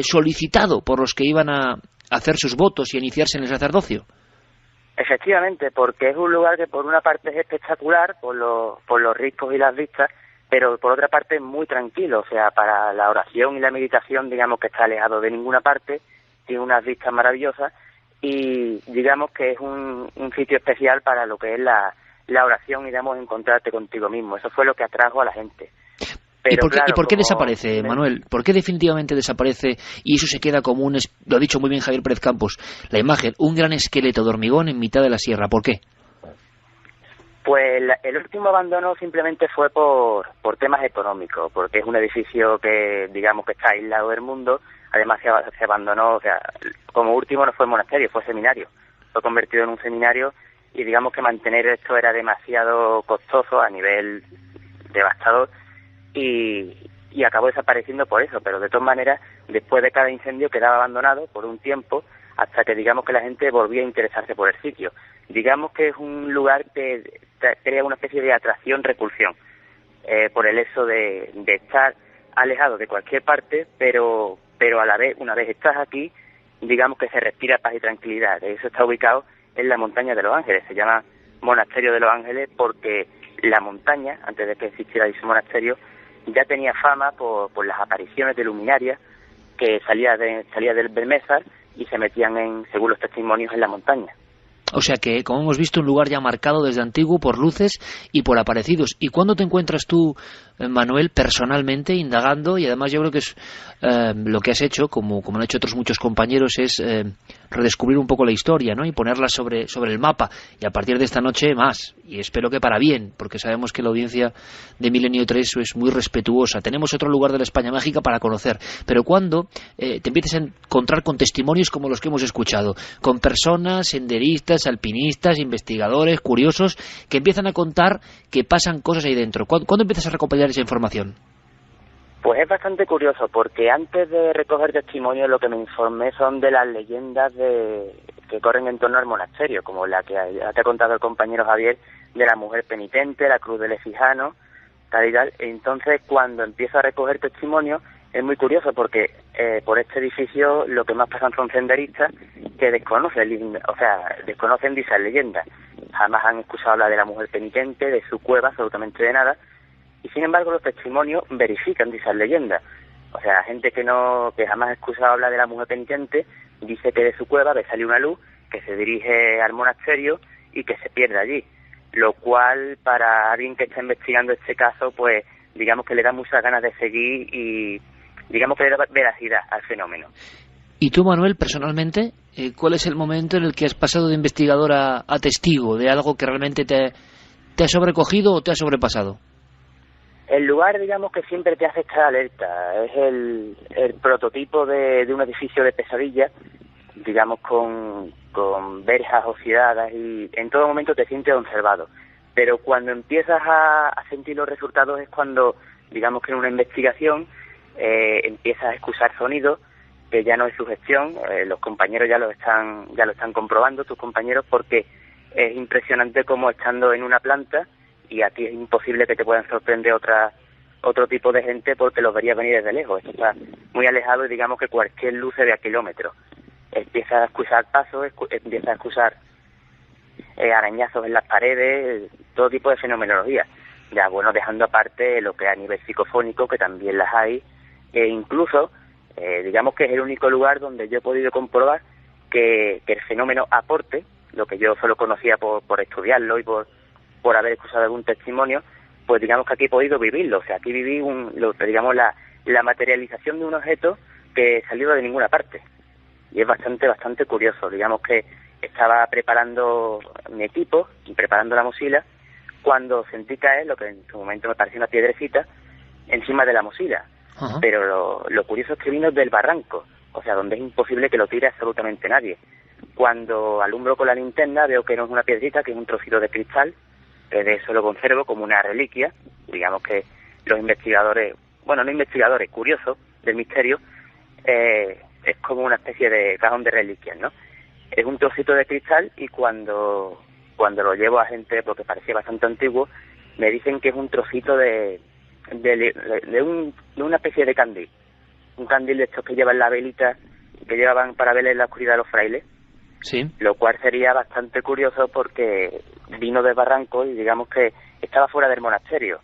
solicitado por los que iban a hacer sus votos y a iniciarse en el sacerdocio. Efectivamente, porque es un lugar que por una parte es espectacular por los riscos y las vistas, pero por otra parte es muy tranquilo. O sea, para la oración y la meditación, digamos que está alejado de ninguna parte, tiene unas vistas maravillosas, y digamos que es un sitio especial para lo que es la oración y, digamos, encontrarte contigo mismo. Eso fue lo que atrajo a la gente. Pero ¿Y por qué desaparece, Manuel? ¿Por qué definitivamente desaparece y eso se queda como lo ha dicho muy bien Javier Pérez Campos, la imagen, un gran esqueleto de hormigón en mitad de la sierra? ¿Por qué? Pues el último abandono simplemente fue por temas económicos, porque es un edificio que, digamos, que está aislado del mundo. Además se abandonó, o sea, como último no fue monasterio, fue seminario. Fue convertido en un seminario, y digamos que mantener esto era demasiado costoso a nivel devastador, y acabó desapareciendo por eso. Pero de todas maneras, después de cada incendio quedaba abandonado por un tiempo hasta que digamos que la gente volvía a interesarse por el sitio. Digamos que es un lugar que crea una especie de atracción-repulsión, por el hecho de estar alejado de cualquier parte, pero a la vez, una vez estás aquí, digamos que se respira paz y tranquilidad. Eso está ubicado en la montaña de Los Ángeles, se llama Monasterio de Los Ángeles porque la montaña, antes de que existiera ese monasterio, ya tenía fama por las apariciones de luminarias que salía del Belmésar y se metían, según los testimonios, en la montaña. O sea que, como hemos visto, un lugar ya marcado desde antiguo por luces y por aparecidos. ¿Y cuándo te encuentras tú, Manuel, personalmente indagando? Y además yo creo que es lo que has hecho, como han hecho otros muchos compañeros, es redescubrir un poco la historia, ¿no? Y ponerla sobre el mapa. Y a partir de esta noche más. Y espero que para bien, porque sabemos que la audiencia de Milenio 3 es muy respetuosa. Tenemos otro lugar de la España mágica para conocer. Pero cuando te empiezas a encontrar con testimonios como los que hemos escuchado, con personas, senderistas, alpinistas, investigadores, curiosos, que empiezan a contar que pasan cosas ahí dentro. ¿Cuándo empiezas a recopilar esa información? Pues es bastante curioso, porque antes de recoger testimonios lo que me informé son de las leyendas que corren en torno al monasterio, como la que te ha contado el compañero Javier, de la mujer penitente, la cruz del Efijano, tal y tal. Entonces, cuando empiezo a recoger testimonios, es muy curioso porque por este edificio lo que más pasan son senderistas que desconocen dichas leyendas. Jamás han escuchado hablar de la mujer penitente, de su cueva, absolutamente de nada. Y sin embargo los testimonios verifican dichas leyendas. O sea, gente que jamás ha escuchado hablar de la mujer penitente dice que de su cueva ve salir una luz que se dirige al monasterio y que se pierde allí. Lo cual, para alguien que está investigando este caso, pues digamos que le da muchas ganas de seguir y digamos que le da veracidad al fenómeno. ¿Y tú, Manuel, personalmente, cuál es el momento en el que has pasado de investigador a testigo de algo que realmente te ha sobrecogido o te ha sobrepasado? El lugar, digamos, que siempre te hace estar alerta. Es el prototipo de un edificio de pesadilla, digamos, con verjas oxidadas, y en todo momento te sientes observado. Pero cuando empiezas a sentir los resultados es cuando, digamos que en una investigación, empiezas a escuchar sonidos que ya no es sugestión. Los compañeros ya lo están comprobando, tus compañeros, porque es impresionante como estando en una planta, y aquí es imposible que te puedan sorprender otro tipo de gente porque los verías venir desde lejos. Esto está muy alejado y digamos que cualquier luz se ve a kilómetros. Empiezas a escuchar pasos, empiezas a escuchar arañazos en las paredes, todo tipo de fenomenología. Ya, bueno, dejando aparte lo que a nivel psicofónico, que también las hay, e incluso, digamos que es el único lugar donde yo he podido comprobar que el fenómeno aporte, lo que yo solo conocía por estudiarlo y por haber escuchado algún testimonio, pues digamos que aquí he podido vivirlo. O sea, aquí viví la materialización de un objeto que salió de ninguna parte. Y es bastante curioso. Digamos que estaba preparando mi equipo y preparando la mochila cuando sentí caer lo que en su momento me pareció una piedrecita encima de la mochila. Uh-huh. Pero lo curioso es que vino del barranco, o sea, donde es imposible que lo tire absolutamente nadie. Cuando alumbro con la linterna veo que no es una piedrita, que es un trocito de cristal, que de eso lo conservo como una reliquia. Digamos que los investigadores, bueno, no investigadores, curiosos del misterio, es como una especie de cajón de reliquias, ¿no? Es un trocito de cristal y cuando lo llevo a gente, porque parecía bastante antiguo, me dicen que es un trocito de una especie de candil. Un candil de estos que llevan la velita, que llevaban para ver en la oscuridad los frailes. Sí. Lo cual sería bastante curioso porque vino del barranco y digamos que estaba fuera del monasterio.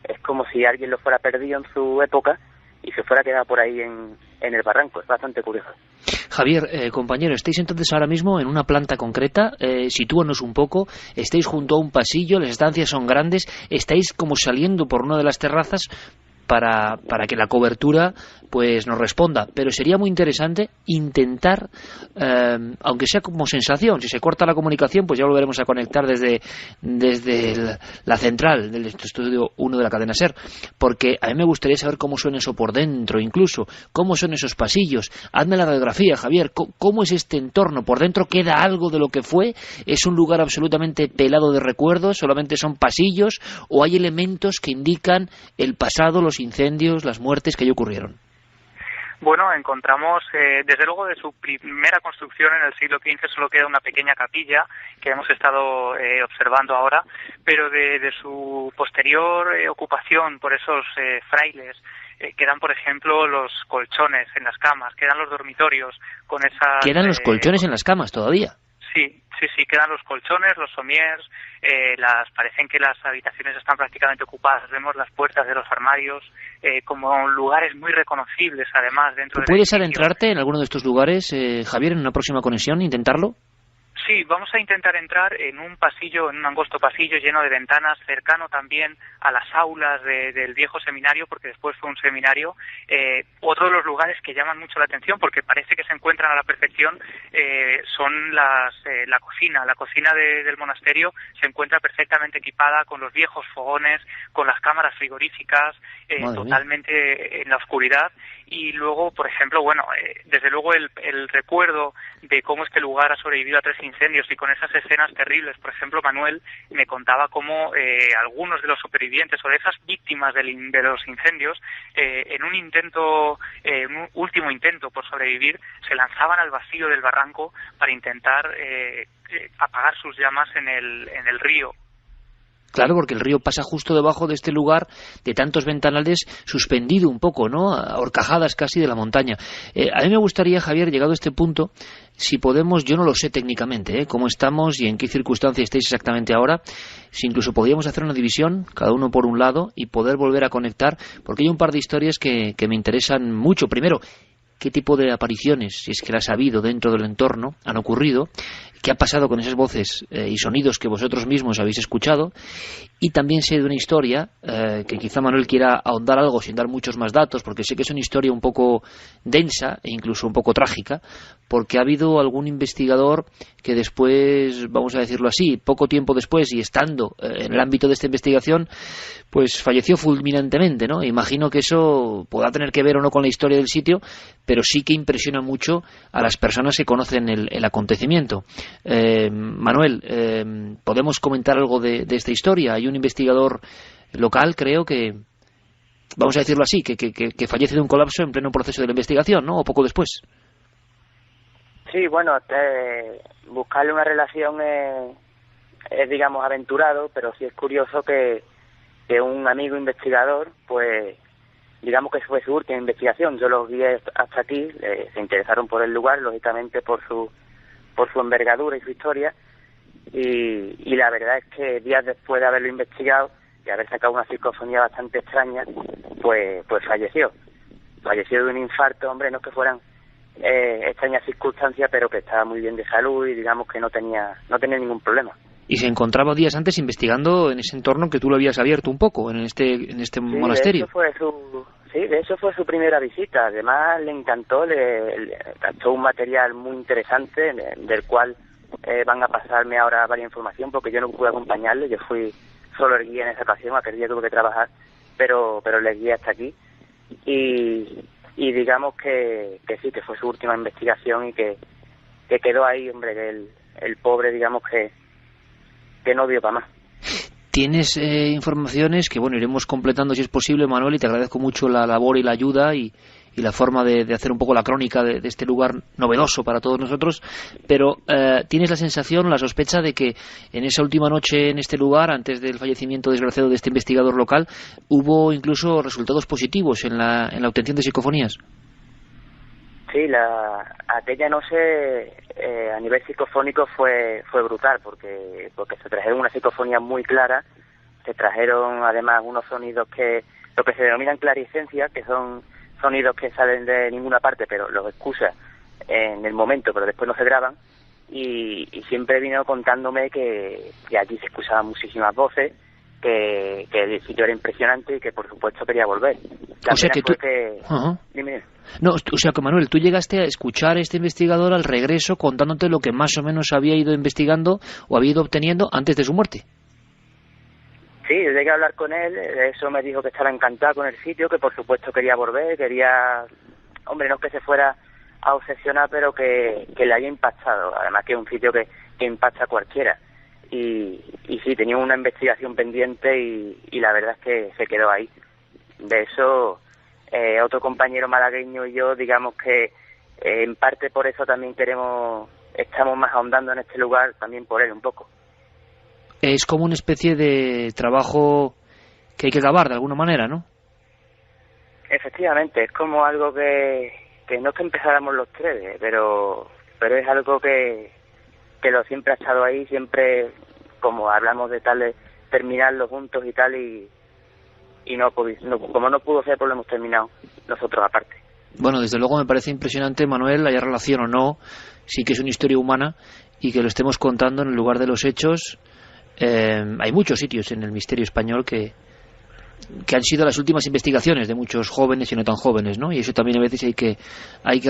Es como si alguien lo fuera perdido en su época y se fuera quedado por ahí en el barranco. Es bastante curioso. Javier, compañero, estáis entonces ahora mismo en una planta concreta, sitúanos un poco, estáis junto a un pasillo, las estancias son grandes, estáis como saliendo por una de las terrazas para que la cobertura pues nos responda, pero sería muy interesante intentar, aunque sea como sensación, si se corta la comunicación pues ya volveremos a conectar desde la central del estudio 1 de la cadena SER, porque a mí me gustaría saber cómo suena eso por dentro, incluso cómo son esos pasillos. Hazme la radiografía, Javier, cómo es este entorno, por dentro queda algo de lo que fue, es un lugar absolutamente pelado de recuerdos, solamente son pasillos, o hay elementos que indican el pasado, los incendios, las muertes que allí ocurrieron. Bueno, encontramos, desde luego, de su primera construcción en el siglo XV solo queda una pequeña capilla que hemos estado observando ahora, pero de su posterior ocupación por esos frailes quedan, por ejemplo, los colchones en las camas, quedan los dormitorios con esas... ¿Quedan los colchones en las camas todavía? Sí, quedan los colchones, los somiers, parecen que las habitaciones están prácticamente ocupadas, vemos las puertas de los armarios como lugares muy reconocibles, además, dentro de... ¿Puedes adentrarte en alguno de estos lugares, Javier, en una próxima conexión, intentarlo? Sí, vamos a intentar entrar en un pasillo, en un angosto pasillo lleno de ventanas, cercano también a las aulas del viejo seminario, porque después fue un seminario. Otro de los lugares que llaman mucho la atención, porque parece que se encuentran a la perfección, son la cocina. La cocina del monasterio se encuentra perfectamente equipada con los viejos fogones, con las cámaras frigoríficas, totalmente en la oscuridad. Y luego, por ejemplo, desde luego el recuerdo de cómo este lugar ha sobrevivido a 3 incendios y con esas escenas terribles. Por ejemplo, Manuel me contaba cómo algunos de los supervivientes o de esas víctimas de los incendios, en un último intento por sobrevivir, se lanzaban al vacío del barranco para intentar apagar sus llamas en el río. Claro, porque el río pasa justo debajo de este lugar de tantos ventanales, suspendido un poco, ¿no?, a horcajadas casi de la montaña. A mí me gustaría, Javier, llegado a este punto, si podemos, yo no lo sé técnicamente, cómo estamos y en qué circunstancia estáis exactamente ahora, si incluso podríamos hacer una división, cada uno por un lado, y poder volver a conectar, porque hay un par de historias que me interesan mucho. Primero, qué tipo de apariciones, si es que las ha habido dentro del entorno, han ocurrido, qué ha pasado con esas voces y sonidos que vosotros mismos habéis escuchado, y también sé de una historia que quizá Manuel quiera ahondar algo sin dar muchos más datos, porque sé que es una historia un poco densa e incluso un poco trágica, porque ha habido algún investigador que después, vamos a decirlo así, poco tiempo después y estando en el ámbito de esta investigación, pues falleció fulminantemente, ¿no? Imagino que eso podrá tener que ver o no con la historia del sitio, pero sí que impresiona mucho a las personas que conocen el acontecimiento. Manuel, ¿podemos comentar algo de esta historia? Hay un investigador local, creo que, vamos a decirlo así, que fallece de un colapso en pleno proceso de la investigación, ¿no?, o poco después. Sí, bueno, buscarle una relación es, digamos, aventurado, pero sí es curioso que un amigo investigador, pues, digamos que fue su última investigación. Yo los guié hasta aquí, se interesaron por el lugar, lógicamente por su envergadura y su historia, y la verdad es que días después de haberlo investigado y haber sacado una psicofonía bastante extraña, pues falleció de un infarto. Hombre, no es que fueran extrañas circunstancias, pero que estaba muy bien de salud y digamos que no tenía ningún problema. Y se encontraba días antes investigando en ese entorno que tú lo habías abierto un poco, en este monasterio. De eso fue su primera visita. Además le encantó, le captó un material muy interesante del cual van a pasarme ahora varias información, porque yo no pude acompañarle, yo fui solo el guía en esa ocasión, aquel día tuve que trabajar, pero le guié hasta aquí y digamos que sí, que fue su última investigación y que quedó ahí, hombre, que el pobre, digamos que no dio para más. Tienes informaciones que, bueno, iremos completando si es posible, Manuel, y te agradezco mucho la labor y la ayuda y la forma de hacer un poco la crónica de este lugar novedoso para todos nosotros, pero ¿tienes la sensación, la sospecha de que en esa última noche en este lugar, antes del fallecimiento desgraciado de este investigador local, hubo incluso resultados positivos en la obtención de psicofonías? Sí, aquella noche a nivel psicofónico fue brutal, porque se trajeron una psicofonía muy clara, se trajeron además unos sonidos lo que se denominan claricencias, que son sonidos que salen de ninguna parte, pero los escuchas en el momento, pero después no se graban, y siempre vino contándome que allí se escuchaban muchísimas voces, que el sitio era impresionante y que por supuesto quería volver. O sea que tú... Dime. No, o sea que, Manuel, tú llegaste a escuchar a este investigador al regreso contándote lo que más o menos había ido investigando o había ido obteniendo antes de su muerte. Sí, yo llegué a hablar con él, eso me dijo que estaba encantado con el sitio, que por supuesto quería volver, hombre, no que se fuera a obsesionar, pero que le haya impactado, además que es un sitio que impacta a cualquiera. Y sí, tenía una investigación pendiente y la verdad es que se quedó ahí. De eso otro compañero malagueño y yo, digamos que en parte por eso también estamos más ahondando en este lugar, también por él un poco. Es como una especie de trabajo que hay que acabar de alguna manera, ¿no? Efectivamente, es como algo que no es que empezáramos los tres, pero es algo que lo siempre ha estado ahí, siempre como hablamos de tal, de terminarlo juntos y tal, y como no pudo ser, pues lo hemos terminado nosotros aparte. Bueno, desde luego me parece impresionante, Manuel, haya relación o no, sí que es una historia humana y que lo estemos contando en el lugar de los hechos. Hay muchos sitios en el misterio español que han sido las últimas investigaciones de muchos jóvenes y no tan jóvenes, ¿no? Y eso también a veces hay que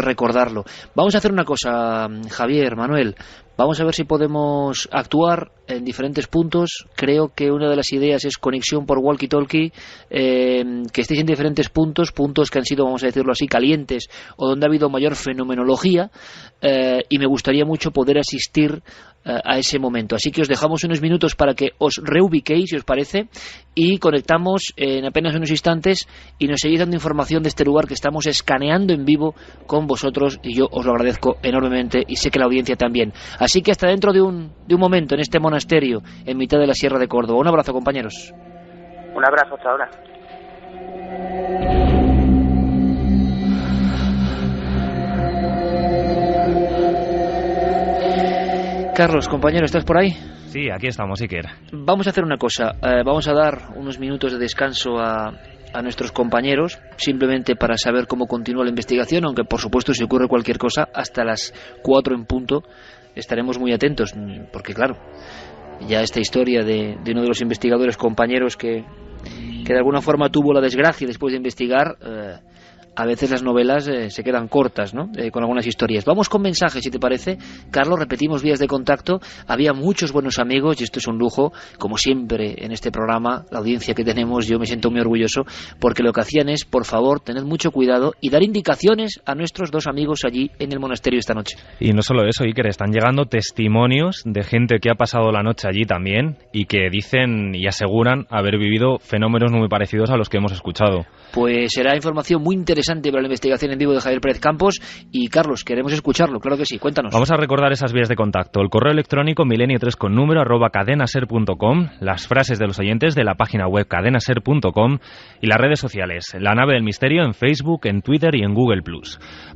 recordarlo. Vamos a hacer una cosa, Javier, Manuel. Vamos a ver si podemos actuar en diferentes puntos. Creo que una de las ideas es conexión por walkie-talkie, que estéis en diferentes puntos que han sido, vamos a decirlo así, calientes o donde ha habido mayor fenomenología, y me gustaría mucho poder asistir a ese momento. Así que os dejamos unos minutos para que os reubiquéis, si os parece, y conectamos en apenas unos instantes y nos seguís dando información de este lugar que estamos escaneando en vivo con vosotros, y yo os lo agradezco enormemente y sé que la audiencia también. Así que hasta dentro de un momento en este monasterio en mitad de la Sierra de Córdoba. Un abrazo, compañeros. Un abrazo, hasta ahora. Carlos, compañero, ¿estás por ahí? Sí, aquí estamos, Iker. Vamos a hacer una cosa, vamos a dar unos minutos de descanso a nuestros compañeros, simplemente para saber cómo continúa la investigación, aunque por supuesto si ocurre cualquier cosa, hasta las 4 en punto estaremos muy atentos, porque claro, ya esta historia de uno de los investigadores compañeros que de alguna forma tuvo la desgracia después de investigar, a veces las novelas se quedan cortas, ¿no? Con algunas historias. Vamos con mensajes, si te parece. Carlos, repetimos vías de contacto. Había muchos buenos amigos y esto es un lujo, como siempre en este programa, la audiencia que tenemos, yo me siento muy orgulloso, porque lo que hacían es, por favor, tened mucho cuidado y dar indicaciones a nuestros dos amigos allí en el monasterio esta noche. Y no solo eso, Iker, están llegando testimonios de gente que ha pasado la noche allí también y que dicen y aseguran haber vivido fenómenos muy parecidos a los que hemos escuchado. Pues será información muy interesante para la investigación en vivo de Javier Pérez Campos. Y Carlos, queremos escucharlo, claro que sí, cuéntanos. Vamos a recordar esas vías de contacto: el correo electrónico milenio3@cadenaser.com, las frases de los oyentes de la página web cadenaser.com y las redes sociales, La Nave del Misterio en Facebook, en Twitter y en Google+.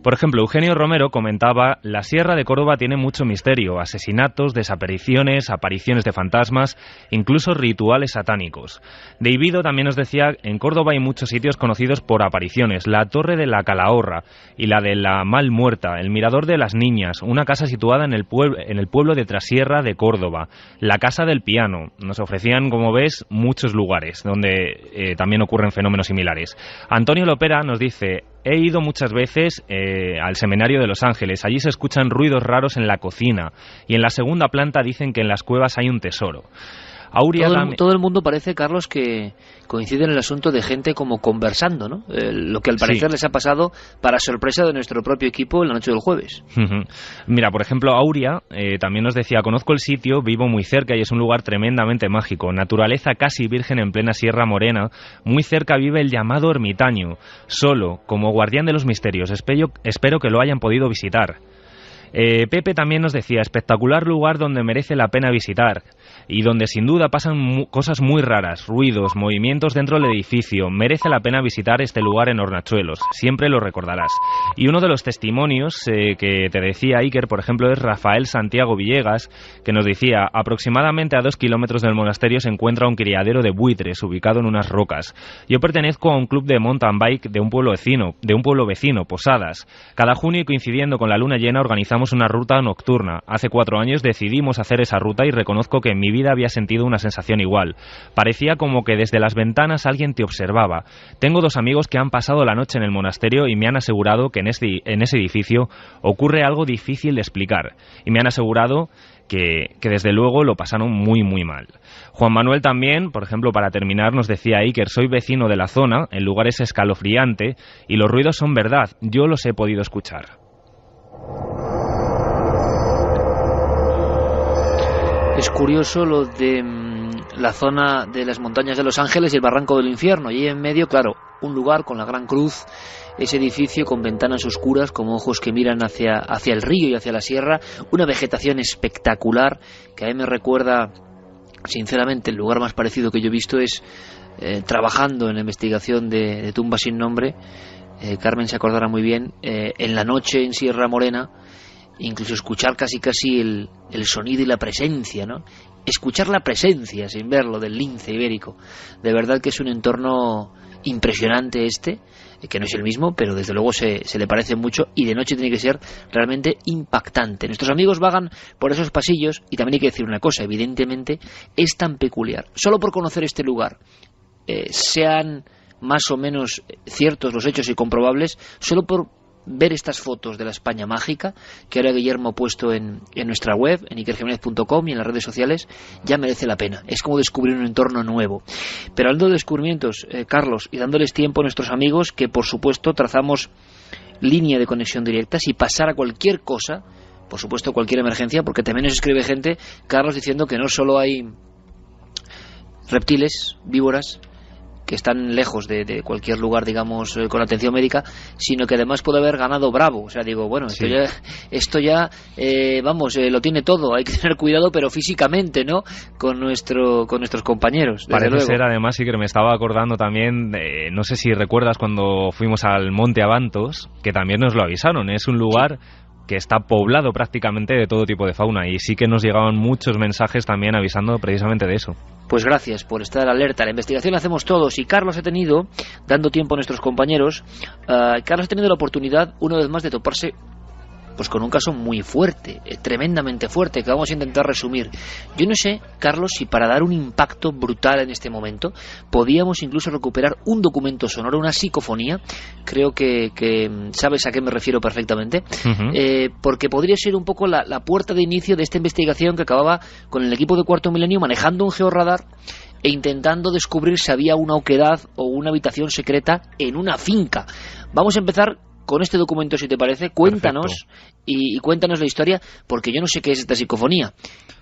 Por ejemplo, Eugenio Romero comentaba: la Sierra de Córdoba tiene mucho misterio, asesinatos, desapariciones, apariciones de fantasmas, incluso rituales satánicos. Deivido también nos decía: en Córdoba hay muchos sitios conocidos por apariciones, la Torre de la Calahorra y la de la Mal Muerta, el Mirador de las Niñas, una casa situada en el pueblo de Trasierra de Córdoba, la Casa del Piano. Nos ofrecían, como ves, muchos lugares donde también ocurren fenómenos similares. Antonio Lopera nos dice: he ido muchas veces al Seminario de Los Ángeles, allí se escuchan ruidos raros en la cocina y en la segunda planta dicen que en las cuevas hay un tesoro. Todo el mundo parece, Carlos, que coincide en el asunto de gente como conversando, ¿no? Lo que al parecer les ha pasado para sorpresa de nuestro propio equipo en la noche del jueves. Mira, por ejemplo, Aurea también nos decía: conozco el sitio, vivo muy cerca y es un lugar tremendamente mágico, naturaleza casi virgen en plena Sierra Morena, muy cerca vive el llamado ermitaño, solo, como guardián de los misterios, espero que lo hayan podido visitar. Pepe también nos decía: espectacular lugar donde merece la pena visitar y donde sin duda pasan cosas muy raras, ruidos, movimientos dentro del edificio. Merece la pena visitar este lugar en Hornachuelos, siempre lo recordarás. Y uno de los testimonios que te decía Iker, por ejemplo, es Rafael Santiago Villegas, que nos decía: aproximadamente a 2 kilómetros del monasterio se encuentra un criadero de buitres ubicado en unas rocas. Yo pertenezco a un club de mountain bike de un pueblo vecino, Posadas. Cada junio, y coincidiendo con la luna llena, organizamos una ruta nocturna. Hace 4 años decidimos hacer esa ruta y reconozco que en mi vida había sentido una sensación igual. Parecía como que desde las ventanas alguien te observaba. Tengo 2 amigos que han pasado la noche en el monasterio y me han asegurado que en ese edificio ocurre algo difícil de explicar. Y me han asegurado que desde luego lo pasaron muy muy mal. Juan Manuel también, por ejemplo, para terminar, nos decía: Iker, soy vecino de la zona, el lugar es escalofriante y los ruidos son verdad, yo los he podido escuchar. Es curioso lo de la zona de las montañas de Los Ángeles y el Barranco del Infierno, y en medio, claro, un lugar con la Gran Cruz, ese edificio con ventanas oscuras como ojos que miran hacia el río y hacia la sierra, una vegetación espectacular que a mí me recuerda, sinceramente, el lugar más parecido que yo he visto es trabajando en la investigación de tumbas sin nombre. Carmen se acordará muy bien, en la noche en Sierra Morena, incluso escuchar casi el sonido y la presencia, ¿no? Escuchar la presencia sin verlo del lince ibérico. De verdad que es un entorno impresionante que no es el mismo, pero desde luego se le parece mucho, y de noche tiene que ser realmente impactante. Nuestros amigos vagan por esos pasillos, y también hay que decir una cosa, evidentemente es tan peculiar. Solo por conocer este lugar, sean más o menos ciertos los hechos y comprobables, solo por ver estas fotos de la España mágica que ahora Guillermo ha puesto en nuestra web, en ikerjimenez.com y en las redes sociales, ya merece la pena. Es como descubrir un entorno nuevo. Pero hablando de descubrimientos, Carlos, y dándoles tiempo a nuestros amigos, que por supuesto trazamos línea de conexión directa, si pasara cualquier cosa, por supuesto cualquier emergencia, porque también nos escribe gente, Carlos, diciendo que no solo hay reptiles, víboras, que están lejos de cualquier lugar, digamos, con atención médica, sino que además puede haber ganado bravo. O sea, digo, bueno, sí. esto ya lo tiene todo. Hay que tener cuidado, pero físicamente, ¿no?, con nuestros compañeros. Parece luego ser, además, sí, que me estaba acordando también, no sé si recuerdas cuando fuimos al Monte Abantos, que también nos lo avisaron. Es un lugar que está poblado prácticamente de todo tipo de fauna, y sí que nos llegaban muchos mensajes también avisando precisamente de eso. Pues gracias por estar alerta. La investigación la hacemos todos, y Carlos ha tenido, dando tiempo a nuestros compañeros, Carlos ha tenido la oportunidad una vez más de toparse pues con un caso muy fuerte, tremendamente fuerte, que vamos a intentar resumir. Yo no sé, Carlos, si para dar un impacto brutal en este momento podíamos incluso recuperar un documento sonoro, una psicofonía. Creo que sabes a qué me refiero perfectamente. Porque podría ser un poco la puerta de inicio de esta investigación que acababa con el equipo de Cuarto Milenio manejando un georradar e intentando descubrir si había una oquedad o una habitación secreta en una finca. Vamos a empezar con este documento, si te parece. Cuéntanos y cuéntanos la historia, porque yo no sé qué es esta psicofonía,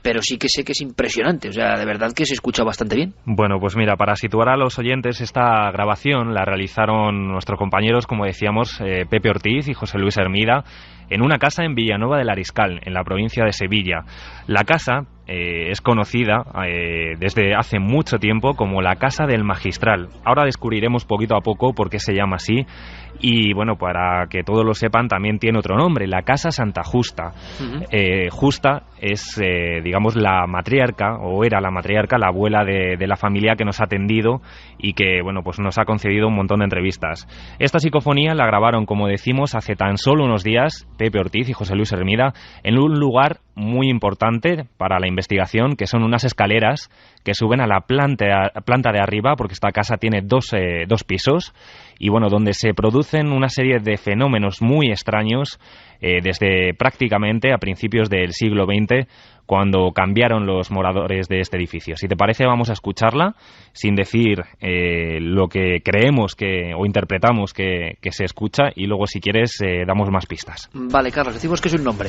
pero sí que sé que es impresionante. O sea, de verdad que se escucha bastante bien. Bueno, pues mira, para situar a los oyentes, esta grabación la realizaron nuestros compañeros, como decíamos, Pepe Ortiz y José Luis Hermida, en una casa en Villanueva del Ariscal, en la provincia de Sevilla. La casa es conocida desde hace mucho tiempo como la Casa del Magistral. Ahora descubriremos poquito a poco por qué se llama así, y bueno, para que todos lo sepan, también tiene otro nombre, la Casa Santa Justa. Justa es, digamos, la matriarca, o era la matriarca, la abuela de la familia que nos ha atendido y que, bueno, pues nos ha concedido un montón de entrevistas. Esta psicofonía la grabaron, como decimos, hace tan solo unos días, Pepe Ortiz y José Luis Hermida, en un lugar muy importante para la investigación, que son unas escaleras que suben a la planta de arriba, porque esta casa tiene dos pisos, y bueno, donde se producen una serie de fenómenos muy extraños desde prácticamente a principios del siglo XX, cuando cambiaron los moradores de este edificio. Si te parece, vamos a escucharla sin decir lo que creemos o interpretamos que se escucha, y luego, si quieres, damos más pistas. Vale, Carlos, decimos que es un nombre.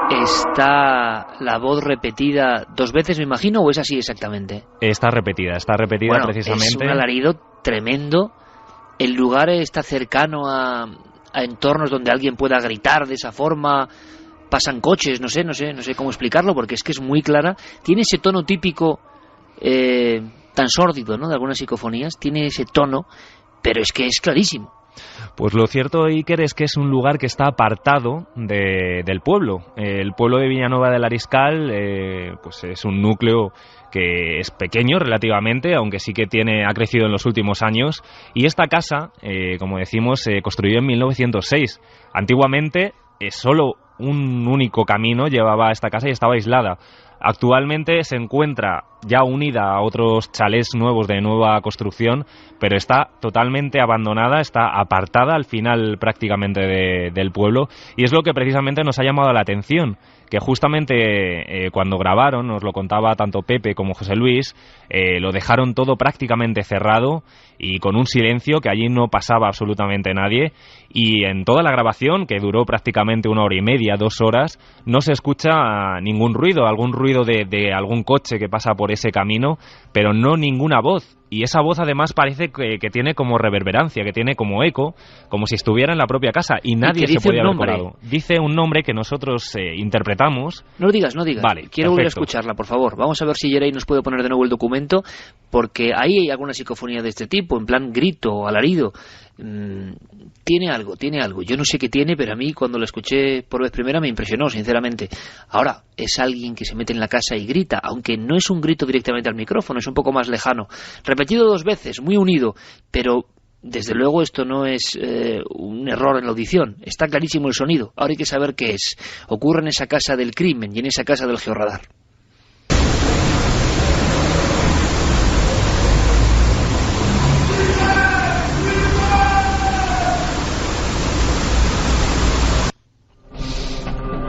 ¿Está la voz repetida 2 veces, me imagino, o es así exactamente? Está repetida bueno, precisamente. Es un alarido tremendo. El lugar está cercano a entornos donde alguien pueda gritar de esa forma. Pasan coches, no sé cómo explicarlo, porque es que es muy clara. Tiene ese tono típico tan sórdido, ¿no?, de algunas psicofonías. Tiene ese tono, pero es que es clarísimo. Pues lo cierto, Iker, es que es un lugar que está apartado del pueblo. El pueblo de Villanueva del Ariscal pues es un núcleo que es pequeño relativamente, aunque sí que ha crecido en los últimos años. Y esta casa, como decimos, se construyó en 1906. Antiguamente solo un único camino llevaba a esta casa y estaba aislada. Actualmente se encuentra ya unida a otros chalés nuevos de nueva construcción, pero está totalmente abandonada, está apartada al final prácticamente del pueblo, y es lo que precisamente nos ha llamado la atención, que justamente cuando grabaron, nos lo contaba tanto Pepe como José Luis, lo dejaron todo prácticamente cerrado y con un silencio que allí no pasaba absolutamente nadie, y en toda la grabación, que duró prácticamente 1 hora y media, 2 horas, no se escucha ningún ruido, algún ruido de algún coche que pasa por ese camino, pero no ninguna voz. Y esa voz además parece que tiene como reverberancia, que tiene como eco, como si estuviera en la propia casa, y nadie se podía haber colado. Dice un nombre que nosotros interpretamos. No digas. Vale, quiero volver a escucharla, por favor. Vamos a ver si Yerey nos puede poner de nuevo el documento, porque ahí hay alguna psicofonía de este tipo, en plan grito o alarido. Tiene algo. Yo no sé qué tiene, pero a mí cuando lo escuché por vez primera me impresionó, sinceramente. Ahora, es alguien que se mete en la casa y grita, aunque no es un grito directamente al micrófono, es un poco más lejano. Repetido 2 veces, muy unido, pero desde luego esto no es un error en la audición. Está clarísimo el sonido. Ahora hay que saber qué es. Ocurre en esa casa del crimen y en esa casa del georradar.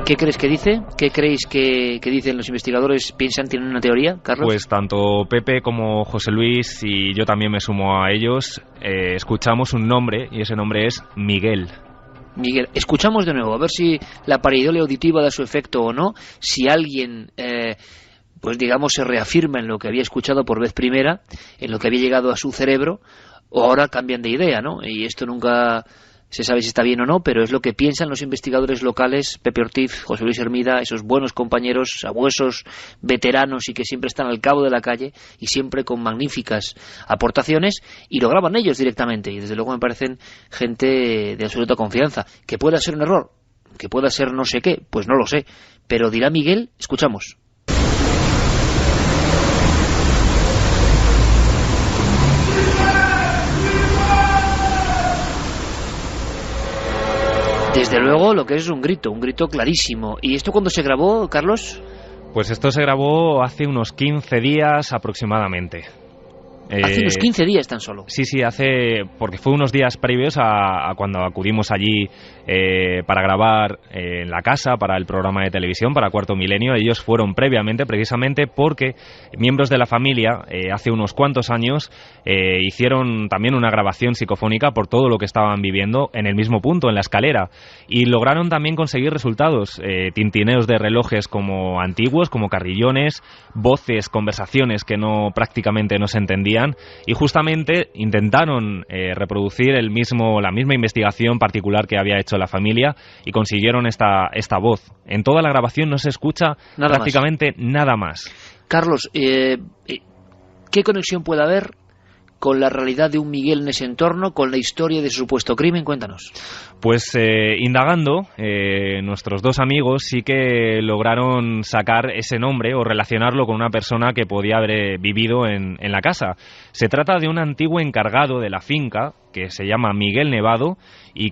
¿Qué crees que dice? ¿Qué creéis que dicen los investigadores? ¿Piensan, tienen una teoría, Carlos? Pues tanto Pepe como José Luis, y yo también me sumo a ellos, escuchamos un nombre, y ese nombre es Miguel. Miguel, escuchamos de nuevo, a ver si la pareidolia auditiva da su efecto o no, si alguien, pues digamos, se reafirma en lo que había escuchado por vez primera, en lo que había llegado a su cerebro, o ahora cambian de idea, ¿no? Y esto nunca se sabe si está bien o no, pero es lo que piensan los investigadores locales, Pepe Ortiz, José Luis Hermida, esos buenos compañeros, sabuesos, veteranos y que siempre están al cabo de la calle y siempre con magníficas aportaciones, y lo graban ellos directamente, y desde luego me parecen gente de absoluta confianza. Que pueda ser un error, que pueda ser no sé qué, pues no lo sé, pero dirá Miguel. Escuchamos. Desde luego lo que es un grito clarísimo. ¿Y esto cuándo se grabó, Carlos? Pues esto se grabó hace unos 15 días aproximadamente. Hace unos 15 días tan solo. Sí, porque fue unos días previos a cuando acudimos allí para grabar en la casa, para el programa de televisión, para Cuarto Milenio. Ellos fueron previamente, precisamente porque miembros de la familia, hace unos cuantos años, hicieron también una grabación psicofónica por todo lo que estaban viviendo en el mismo punto, en la escalera, y lograron también conseguir resultados, tintineos de relojes como antiguos, como carrillones, voces, conversaciones que prácticamente no se entendían, y justamente intentaron reproducir la misma investigación particular que había hecho la familia, y consiguieron esta voz. En toda la grabación no se escucha prácticamente nada más. Carlos, ¿qué conexión puede haber con la realidad de un Miguel en ese entorno, con la historia de su supuesto crimen? Cuéntanos. Pues indagando, nuestros 2 amigos sí que lograron sacar ese nombre o relacionarlo con una persona que podía haber vivido en la casa. Se trata de un antiguo encargado de la finca que se llama Miguel Nevado, y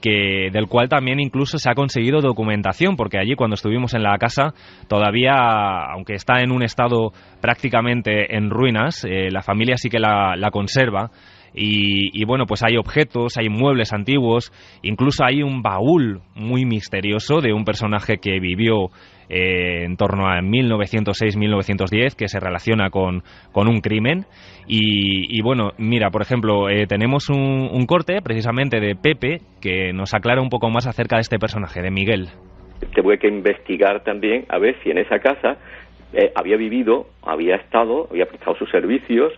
del cual también incluso se ha conseguido documentación, porque allí cuando estuvimos en la casa todavía, aunque está en un estado prácticamente en ruinas, la familia sí que la conserva. Y bueno, pues hay objetos, hay muebles antiguos, incluso hay un baúl muy misterioso de un personaje que vivió en torno a 1906-1910, que se relaciona con un crimen. Y bueno, mira, por ejemplo, tenemos un corte precisamente de Pepe que nos aclara un poco más acerca de este personaje, de Miguel. Tuve que investigar también a ver si en esa casa había vivido, había prestado sus servicios